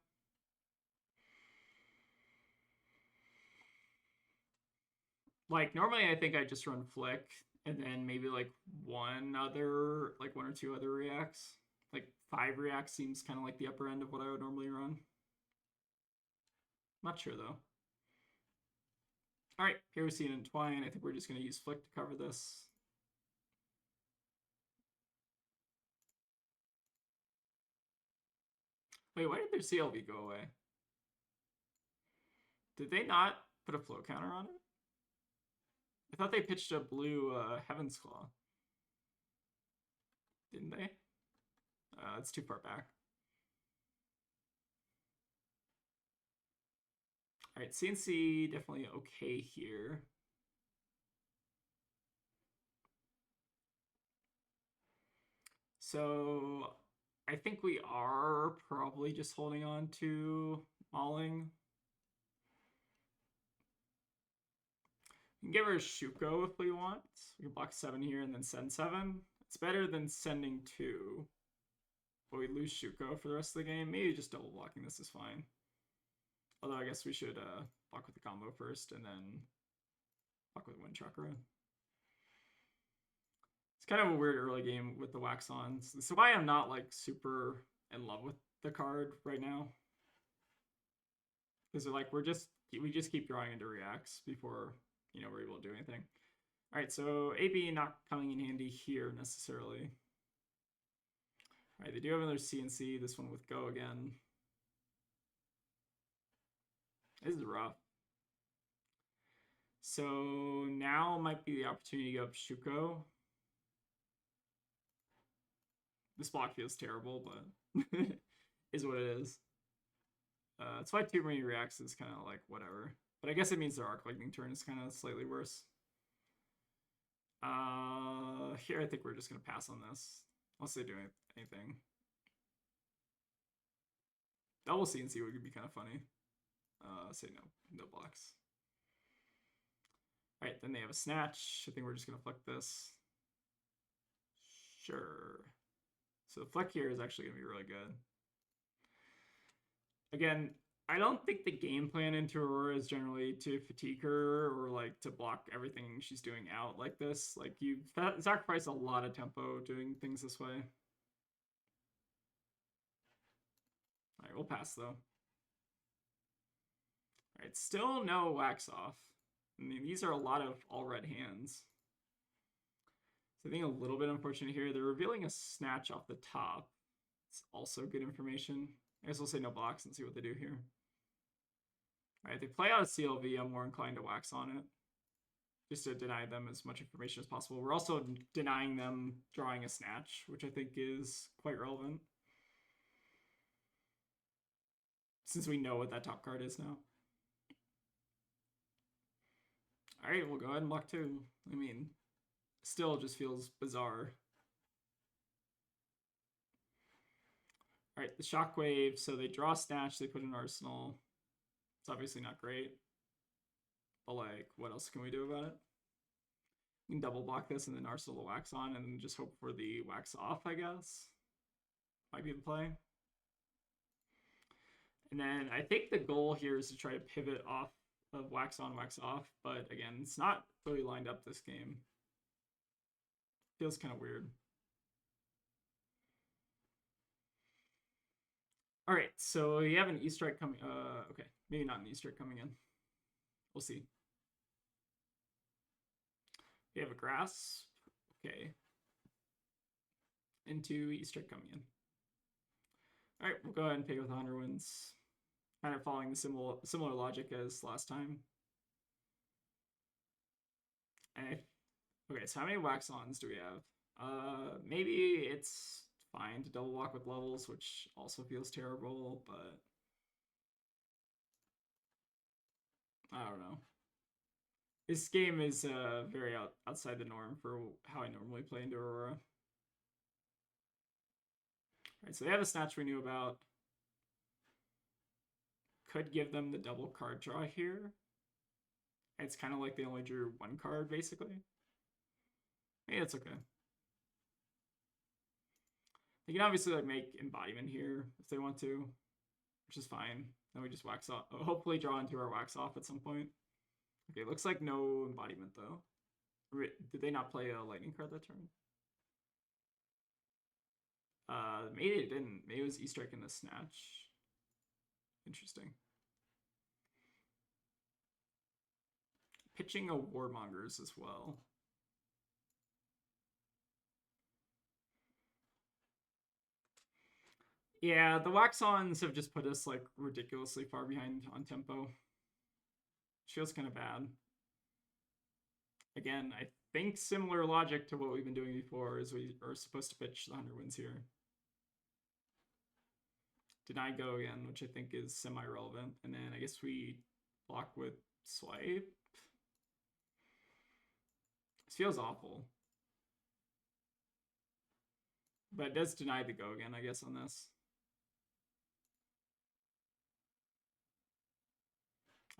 Like, normally I think I just run Flick and then maybe like one or two other reacts. Like 5 reacts seems kind of like the upper end of what I would normally run. Not sure though. All right, here we see an Entwine. I think we're just going to use Flick to cover this. Wait, why did their CLV go away? Did they not put a flow counter on it? I thought they pitched a blue Heaven's Claw. Didn't they? It's too far back. All right, CNC definitely okay here. So I think we are probably just holding on to mauling. We can give her a Shuko if we want. We can block 7 here and then send 7. It's better than sending 2. But we lose Shuko for the rest of the game. Maybe just double blocking this is fine. Although I guess we should block with the combo first and then block with Wind Chakra. It's kind of a weird early game with the Wax-Ons. This is why I'm not like super in love with the card right now. Because like we just keep drawing into reacts before we're able to do anything. All right, so AB not coming in handy here necessarily. All right, they do have another CNC. This one with Go again. This is rough. So now might be the opportunity to go up Shuko. This block feels terrible, but is what it is. That's why too many reacts is kind of like whatever. But I guess it means their Arc Lightning turn is kind of slightly worse. Here I think we're just going to pass on this. Unless they do anything. Double CNC would be kind of funny. Say no blocks. All right, then they have a Snatch. I think we're just going to flick this. Sure. So the flick here is actually going to be really good. Again, I don't think the game plan into Aurora is generally to fatigue her or like to block everything she's doing out like this. Like you sacrifice a lot of tempo doing things this way. All right, we'll pass though. All right, still no Wax Off. I mean, these are a lot of all red hands. So I think a little bit unfortunate here. They're revealing a Snatch off the top. It's also good information. I guess we'll say no blocks and see what they do here. All right, they play out a CLV. I'm more inclined to Wax on it, just to deny them as much information as possible. We're also denying them drawing a Snatch, which I think is quite relevant, since we know what that top card is now. All right, we'll go ahead and block 2. I mean, still just feels bizarre. All right, the Shockwave. So they draw Snatch, they put an Arsenal. It's obviously not great. But like, what else can we do about it? We can double block this and then Arsenal the Wax on and then just hope for the Wax Off, I guess. Might be the play. And then I think the goal here is to try to pivot off of Wax on, Wax off. But again, it's not really lined up this game. Feels kind of weird. All right, so you have an E-Strike coming. Okay, maybe not an E-Strike coming in. We'll see. We have a Grass. Okay. Into E-Strike coming in. All right, we'll go ahead and pay with 100 wins. Kind of following the similar logic as last time. And okay, so how many Wax-Ons do we have? Maybe it's fine to double block with levels, which also feels terrible, but I don't know. This game is very outside the norm for how I normally play into Aurora. All right, so they have a Snatch we knew about. Could give them the double card draw here. It's kind of like they only drew 1 card, basically. Maybe it's okay. They can obviously like make embodiment here if they want to, which is fine. Then we just wax off. Hopefully draw into our wax off at some point. Okay, looks like no embodiment though. Did they not play a lightning card that turn? Maybe it didn't. Maybe it was E-Strike in the Snatch. Interesting. Pitching a Warmongers as well. Yeah, the Wax-Ons have just put us like ridiculously far behind on tempo. Feels kind of bad. Again, I think similar logic to what we've been doing before is we are supposed to pitch the 100 wins here. Deny go again, which I think is semi-relevant. And then I guess we block with swipe. This feels awful. But it does deny the go again, I guess, on this.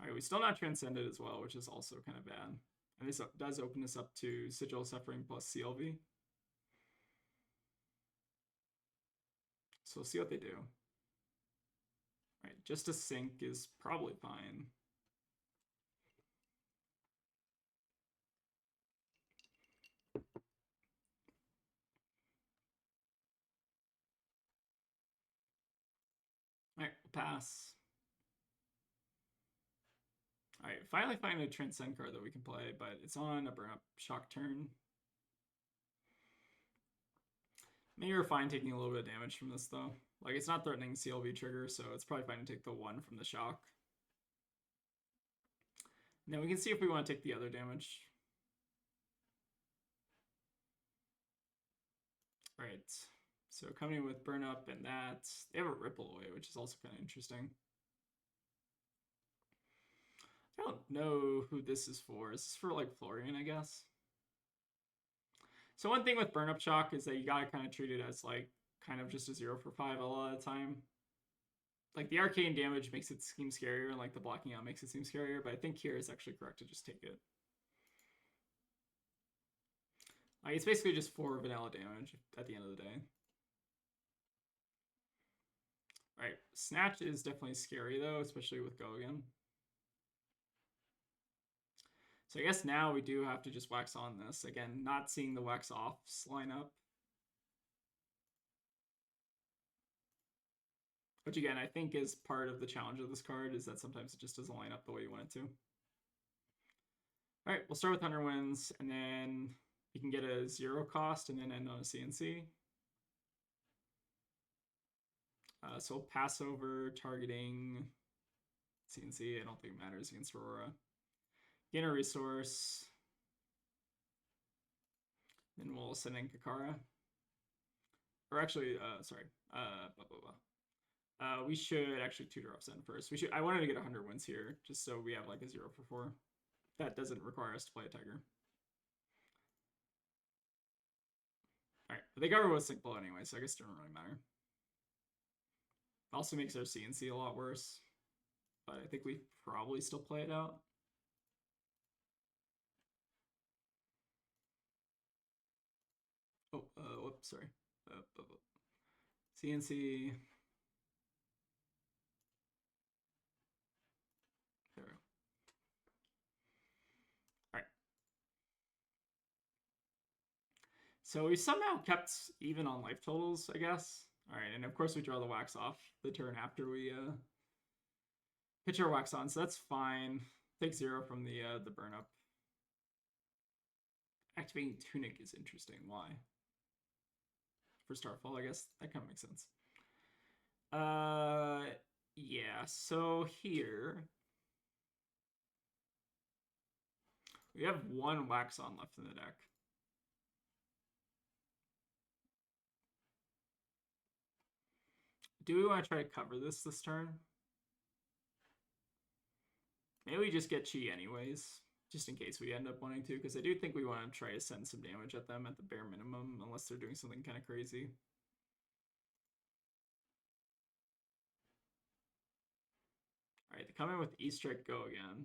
Alright, we still not transcended as well, which is also kind of bad. And this does open us up to Sigil Suffering plus CLV. So we'll see what they do. Right, just a sync is probably fine. Alright, we'll pass. Alright, finally find a Transcend card that we can play, but it's on a burn up shock turn. Maybe we're fine taking a little bit of damage from this though. Like, it's not threatening CLV trigger, so it's probably fine to take the 1 from the shock. Now we can see if we want to take the other damage. Alright, so coming in with burn up and that, they have a ripple away, which is also kind of interesting. I don't know who this is for. Is this for like Florian, I guess? So one thing with burn up shock is that you gotta kind of treat it as like kind of just a 0 for 5 a lot of the time. Like the arcane damage makes it seem scarier and like the blocking out makes it seem scarier, but I think here is actually correct to just take it. Like it's basically just 4 vanilla damage at the end of the day. Alright, Snatch is definitely scary though, especially with Go again. So I guess now we do have to just wax on this. Again, not seeing the wax offs line up. Which again, I think is part of the challenge of this card, is that sometimes it just doesn't line up the way you want it to. Alright, we'll start with 100 wins, and then you can get a 0 cost and then end on a CNC. So we'll pass over targeting CNC. I don't think it matters against Aurora. Gain a resource. Then we'll send in Kakara. Or actually, sorry. We should actually tutor off Zen first. I wanted to get 100 wins here, just so we have like a 0 for 4. That doesn't require us to play a Tiger. Alright, but the cover was simple anyway, so I guess it doesn't really matter. Also makes our CNC a lot worse, but I think we probably still play it out. Oh, whoops, sorry. CNC. There we go. Alright. So we somehow kept even on life totals, I guess. Alright, and of course we draw the wax off the turn after we pitch our wax on, so that's fine. Take 0 from the burn up. Activating Tunic is interesting. Why? For Starfall, I guess that kind of makes sense. Yeah, so here we have 1 wax on left in the deck. Do we want to try to cover this turn? Maybe we just get Chi anyways, just in case we end up wanting to, because I do think we want to try to send some damage at them at the bare minimum, unless they're doing something kind of crazy. Alright, they come in with E-Strike Go again.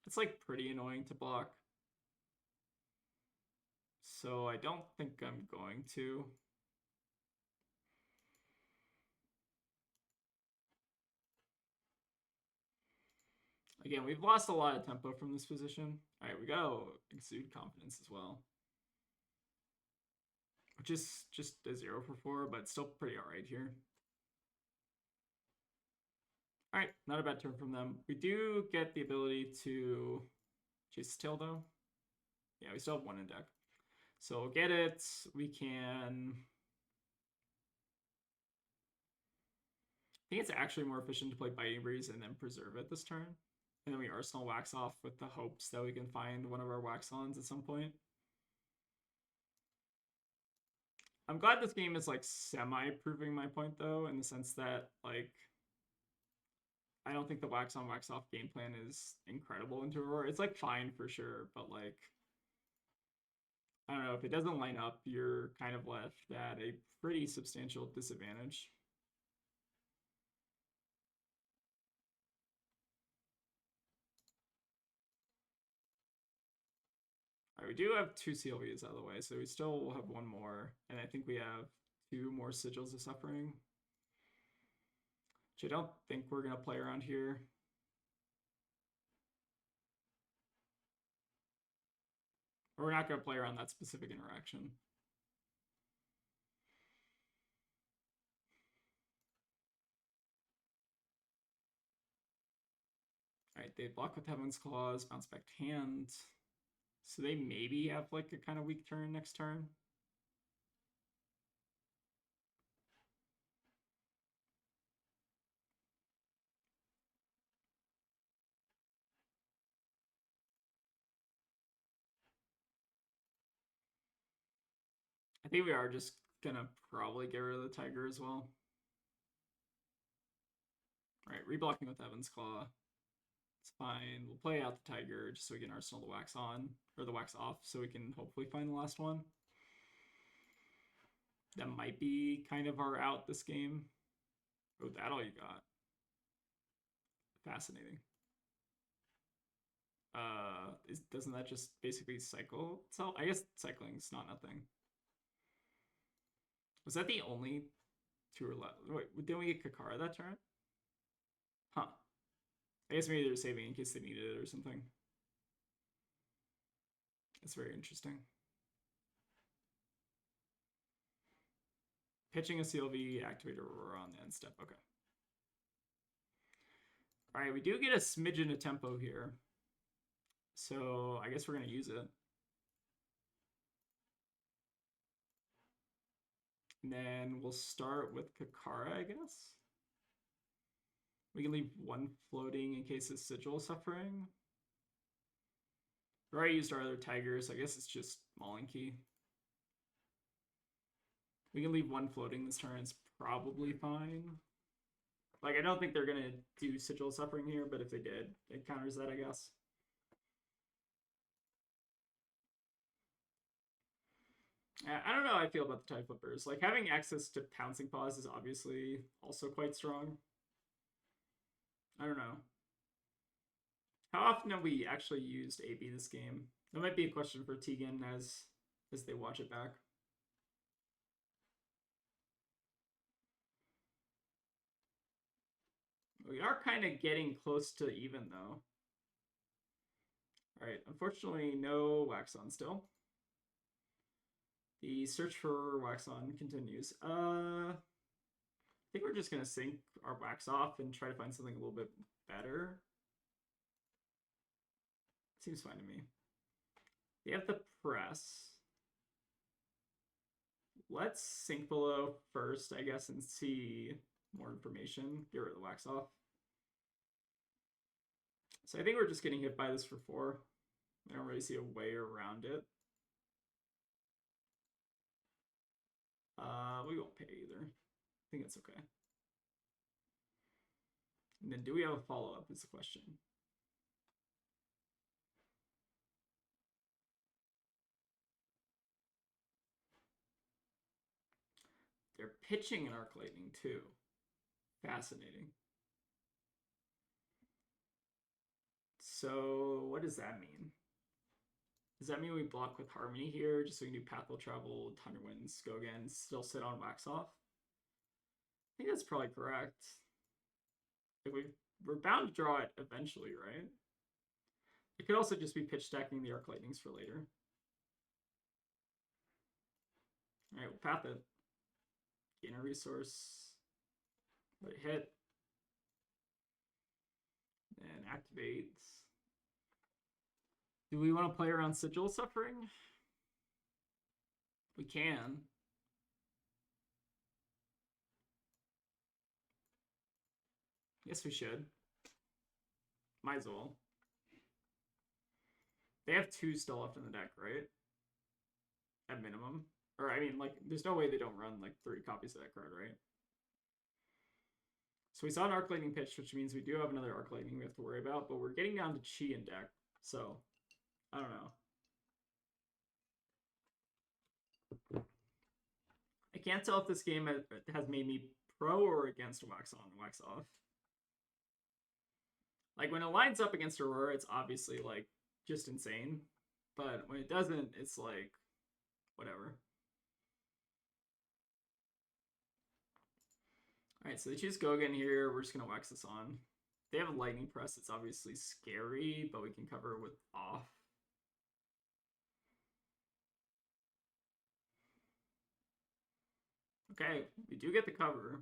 It's like pretty annoying to block. So I don't think I'm going to. Again, we've lost a lot of tempo from this position. All right, we gotta exude confidence as well. Which is just a 0 for 4, but still pretty alright here. Alright, not a bad turn from them. We do get the ability to chase tail though. Yeah, we still have 1 in deck. So we'll get it. We can... I think it's actually more efficient to play Biting Breeze and then preserve it this turn. And then we Arsenal Wax Off with the hopes that we can find one of our Wax-Ons at some point. I'm glad this game is like semi-proving my point though, in the sense that like I don't think the wax on wax off game plan is incredible into Aurora. It's like fine for sure, but like I don't know, if it doesn't line up, you're kind of left at a pretty substantial disadvantage. All right, we do have 2 CLVs out of the way, so we still will have 1 more, and I think we have 2 more Sigils of Suffering, which I don't think we're gonna play around here. Or we're not gonna play around that specific interaction. Alright, they block with Heaven's Claws, bounce back hand. So they maybe have like a kind of weak turn next turn. I think we are just gonna probably get rid of the Tiger as well. Alright, reblocking with Heaven's Claw. It's fine. We'll play out the Tiger just so we can arsenal the wax on, or the wax off, so we can hopefully find the last one. That might be kind of our out this game. Oh, that all you got? Fascinating. Doesn't that just basically cycle itself? I guess cycling's not nothing. Was that the only 2 or left? Wait, didn't we get Kakara that turn? Huh. I guess maybe they're saving in case they needed it or something. That's very interesting. Pitching a CLV, activate Aurora on the end step. Okay. All right, we do get a smidgen of tempo here. So I guess we're going to use it. And then we'll start with Kakara, I guess. We can leave 1 floating in case of Sigil Suffering. We already used our other Tiger, so I guess it's just Mauling Key. We can leave 1 floating this turn, it's probably fine. Like, I don't think they're going to do Sigil Suffering here, but if they did, it counters that, I guess. I don't know how I feel about the Tide Flippers. Like, having access to Pouncing Paws is obviously also quite strong. I don't know. How often have we actually used AB this game? That might be a question for Tegan as they watch it back. We are kind of getting close to even, though. Alright, unfortunately, no wax on still. The search for wax on continues. I think we're just going to sink our wax off and try to find something a little bit better. Seems fine to me. They have the press. Let's sink below first, I guess, and see more information. Get rid of the wax off. So I think we're just getting hit by this for 4. I don't really see a way around it. We won't pay either. I think it's okay. And then do we have a follow-up is the question. They're pitching an Arc Lightning too. Fascinating. So what does that mean? Does that mean we block with Harmony here, just so we can do Path Will Travel, Thunder Winds, go again, still sit on Wax Off? I think that's probably correct. Like we're bound to draw it eventually, right? It could also just be pitch stacking the Arc Lightnings for later. Alright, we'll path it. Gain a resource. Let it hit. And activates. Do we want to play around Sigil Suffering? We can. Yes, we should. Might as well. They have 2 still left in the deck, right? At minimum. Or, I mean, like, there's no way they don't run, like, 3 copies of that card, right? So we saw an Arc Lightning pitch, which means we do have another Arc Lightning we have to worry about, but we're getting down to Chi in deck, so I don't know. I can't tell if this game has made me pro or against Wax On, Wax Off. Like, when it lines up against Aurora, it's obviously, like, just insane. But when it doesn't, it's, like, whatever. Alright, so they choose Gogan here. We're just going to Wax this on. They have a Lightning Press. It's obviously scary, but we can cover with off. Okay, we do get the cover.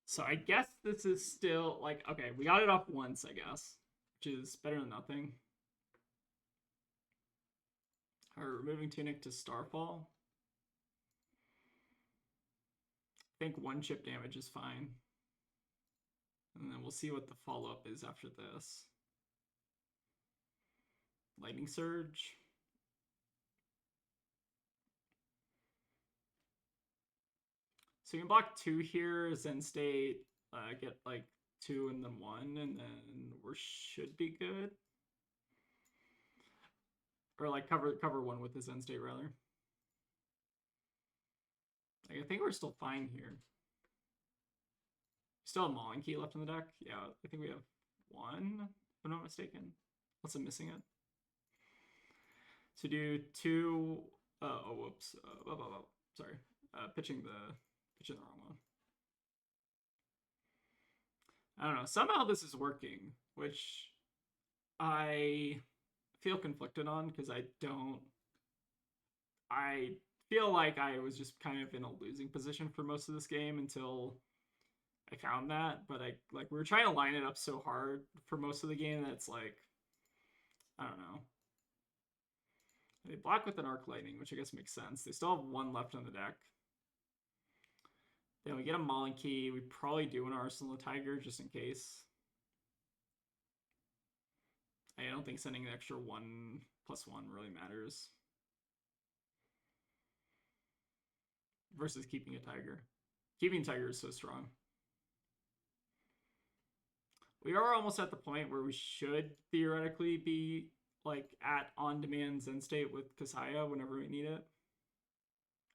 So I guess this is still, like, okay, we got it off once, I guess, which is better than nothing. Or removing Tunic to Starfall. I think 1 chip damage is fine. And then we'll see what the follow-up is after this. Lightning Surge. So you can block 2 here, Zen State, get like 2 and then 1, and then we should be good. Or like cover 1 with the Zen State rather. Like, I think we're still fine here. Still have Mauling Key left in the deck. Yeah, I think we have 1, if I'm not mistaken. Unless I'm missing it. So do 2. Oh, whoops. Sorry. Pitching the wrong one. I don't know. Somehow this is working, which I feel conflicted on because I feel like I was just kind of in a losing position for most of this game until I found that. But we were trying to line it up so hard for most of the game that it's like, I don't know. They block with an Arc Lightning, which I guess makes sense. They still have 1 left on the deck. Then we get a Mauling Key. We probably do an Arsenal of Tiger just in case. I don't think sending an extra 1+1 really matters. Versus keeping a Tiger. Keeping Tiger is so strong. We are almost at the point where we should theoretically be like at on-demand Zen State with Kasaya whenever we need it.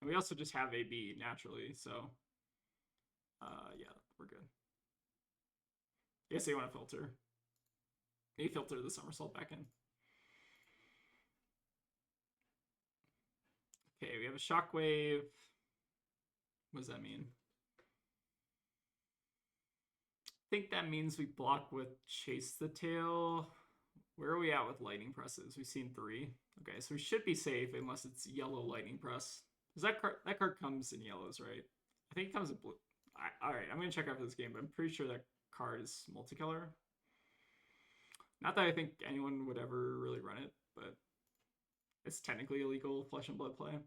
And we also just have AB naturally, so yeah, we're good. I guess they want to filter. They filter the somersault back in. Okay, we have a Shockwave. What does that mean? I think that means we block with Chase the Tail. Where are we at with Lightning Presses? We've seen 3. Okay, so we should be safe unless it's yellow Lightning Press. Because that card comes in yellows, right? I think it comes in blue. Alright, I'm going to check out for this game, but I'm pretty sure that card is multicolor. Not that I think anyone would ever really run it, but it's technically illegal Flesh and Blood play.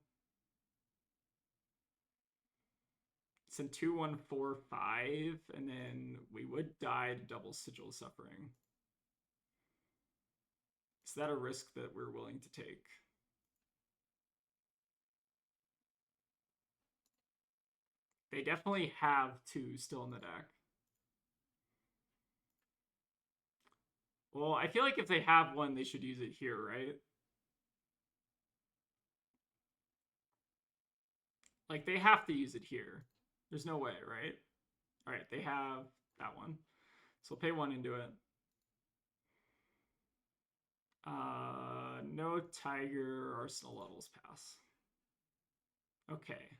It's in 2, 1, 4, 5, and then we would die to double Sigil Suffering. Is that a risk that we're willing to take? They definitely have 2 still in the deck. Well, I feel like if they have 1, they should use it here, right? Like, they have to use it here. There's no way, right? All right, they have that one. So we'll pay 1 into it. No Tiger Arsenal levels pass. Okay.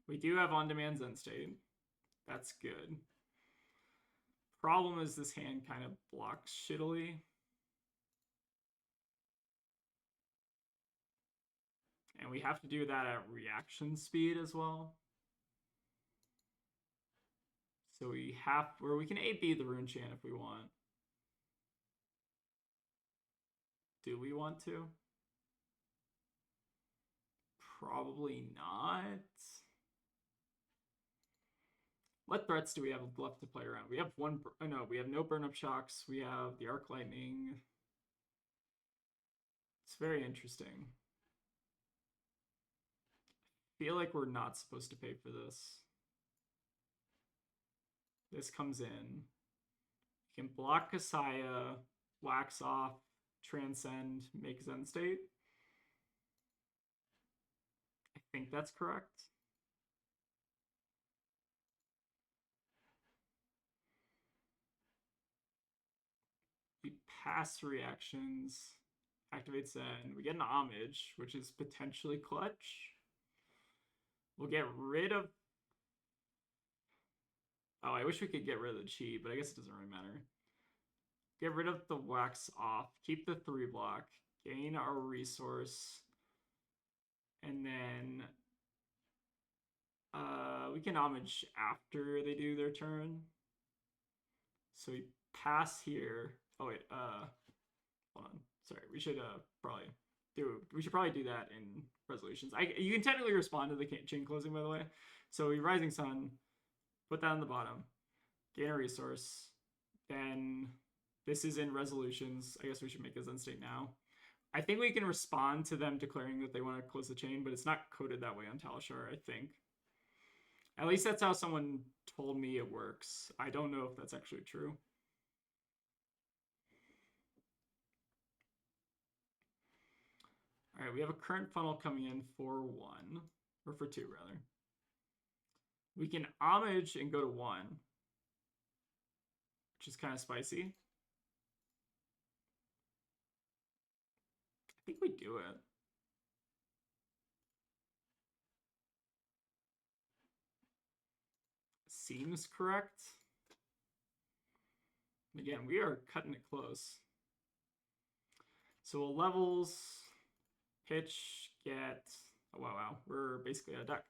We do have on-demand Zen State. That's good. Problem is this hand kind of blocks shittily. And we have to do that at reaction speed as well. So we have, or we can AB the Rune Chant if we want. Do we want to? Probably not. What threats do we have left to play around? We have one, oh no, we have no burn up shocks. We have the Arc Lightning. It's very interesting. I feel like we're not supposed to pay for this. This comes in. You can block Kasaya, wax off, transcend, make Zen State. I think that's correct. We pass reactions, activate Zen. We get an homage, which is potentially clutch. We'll get rid of... Oh, I wish we could get rid of the chi, but I guess it doesn't really matter. Get rid of the wax off, keep the 3 block, gain our resource, and then we can homage after they do their turn. So we pass here. Oh wait, hold on. Sorry, we should probably do that in resolutions. You can technically respond to the chain closing, by the way. So we Rising Sun, put that on the bottom, gain a resource, then this is in resolutions. I guess we should make a Zen State now. I think we can respond to them declaring that they want to close the chain, but it's not coded that way on Talishar, I think. At least that's how someone told me it works. I don't know if that's actually true. All right, we have a current funnel coming in for 1, or for 2 rather. We can homage and go to 1, which is kind of spicy. I think we do it. Seems correct. Again, we are cutting it close. So we'll levels, pitch, get... Oh, wow. We're basically a deck.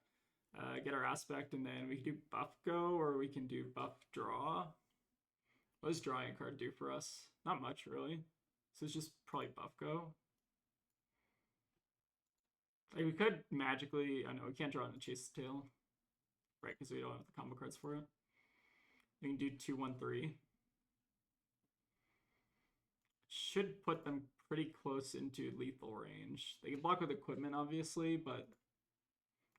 Get our aspect, and then we can do buff go, or we can do buff draw. What does drawing a card do for us? Not much, really. So it's just probably buff go. Like, we could magically... I know, we can't draw in the Chase Tail. Right, because we don't have the combo cards for it. We can do 2-1-3. Should put them pretty close into lethal range. They can block with equipment, obviously, but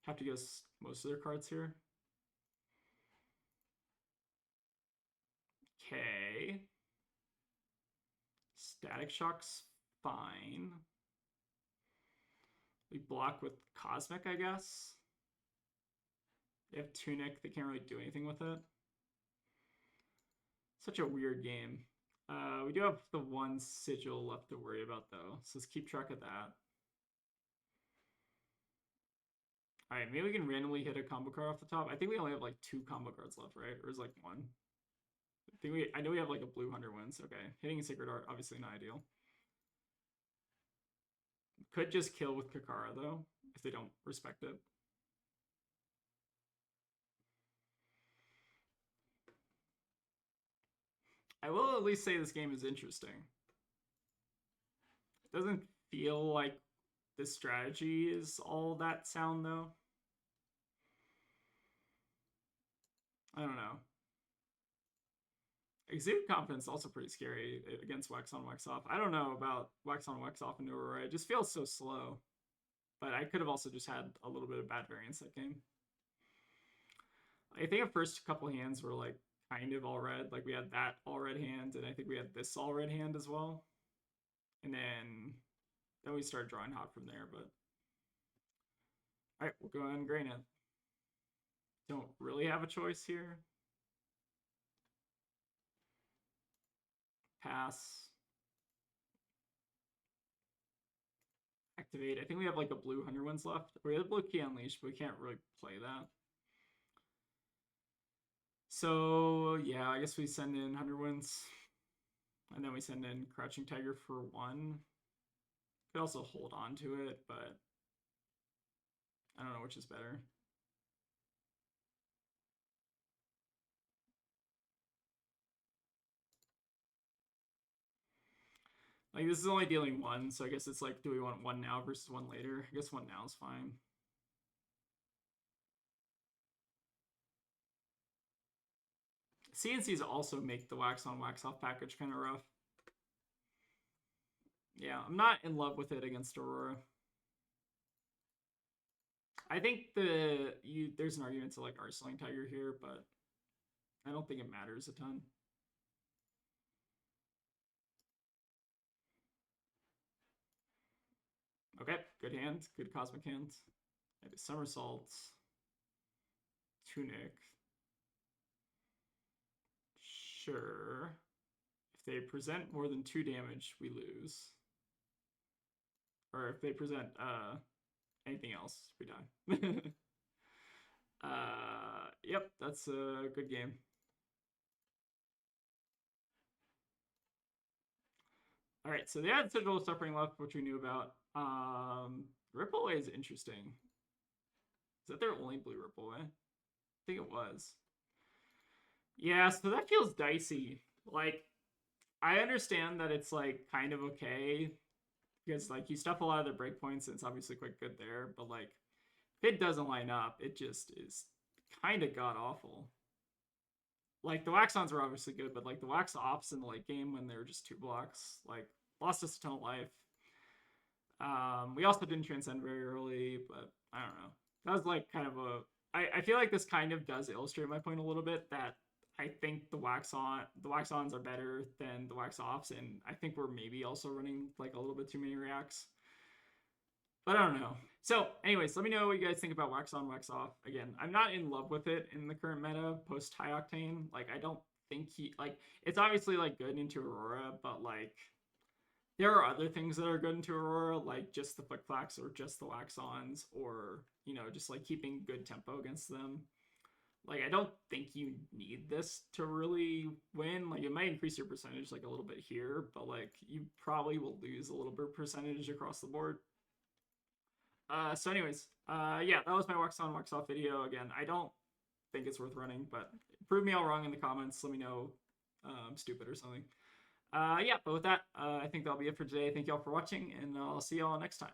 have to guess most of their cards here. Okay. Static Shock's fine. We block with Cosmic, I guess. They have Tunic. They can't really do anything with it. Such a weird game. We do have the 1 sigil left to worry about, though. So let's keep track of that. Alright, maybe we can randomly hit a combo card off the top. I think we only have like 2 combo cards left, right? Or is like 1? I know we have like a blue Hunter wins. Okay. Hitting a Sacred Art, obviously not ideal. Could just kill with Kakara, though, if they don't respect it. I will at least say this game is interesting. It doesn't feel like this strategy is all that sound, though. I don't know. Exude Confidence is also pretty scary against Wax on, Wax off. I don't know about Wax on, Wax off in Aurora. It just feels so slow. But I could have also just had a little bit of bad variance that game. I think the first couple hands were like kind of all red. Like we had that all red hand, and I think we had this all red hand as well. And then we started drawing hot from there, but all right, we'll go ahead and grain it. Don't really have a choice here. Pass. Activate. I think we have like a blue 100 wins left. We have blue key unleashed, but we can't really play that. So yeah, I guess we send in 100 wins. And then we send in Crouching Tiger for 1. Could also hold on to it, but I don't know which is better. Like, this is only dealing 1, so I guess it's like, do we want 1 now versus 1 later? I guess 1 now is fine. CNCs also make the wax on, wax off package kind of rough. Yeah, I'm not in love with it against Aurora. I think there's an argument to like Arsenal Tiger here, but I don't think it matters a ton. Okay, good hand, good cosmic hand. Maybe somersault. Tunic. Sure. If they present more than 2 damage, we lose. Or if they present anything else, we die. Yep, that's a good game. All right, so they had Citadel of Suffering left, which we knew about. Ripple Away is interesting. Is that their only blue Ripple Away? I think it was. Yeah, so that feels dicey. Like, I understand that it's like kind of okay because like you stuff a lot of their breakpoints and it's obviously quite good there, but like if it doesn't line up, it just is kind of god awful. Like the Waxons were obviously good, but like the Wax Ops in the late game when they were just 2 blocks, like lost us a ton of life. We also didn't transcend very early, but I don't know. That was like kind of a. I feel like this kind of does illustrate my point a little bit that I think the Waxons are better than the Wax Offs, and I think we're maybe also running like a little bit too many reacts. But I don't know. So, anyways, let me know what you guys think about Wax On, Wax Off. Again, I'm not in love with it in the current meta post High Octane. Like, I don't think it's obviously like good into Aurora, but like there are other things that are good into Aurora, like just the Flick Flacks or just the Wax Ons, or just like keeping good tempo against them. Like, I don't think you need this to really win. Like, it might increase your percentage like a little bit here, but like you probably will lose a little bit of percentage across the board. So anyways, yeah, that was my Wax On, Wax Off video. Again, I don't think it's worth running, but prove me all wrong in the comments. Let me know I'm stupid or something. Yeah, but with that, I think that'll be it for today. Thank y'all for watching, and I'll see y'all next time.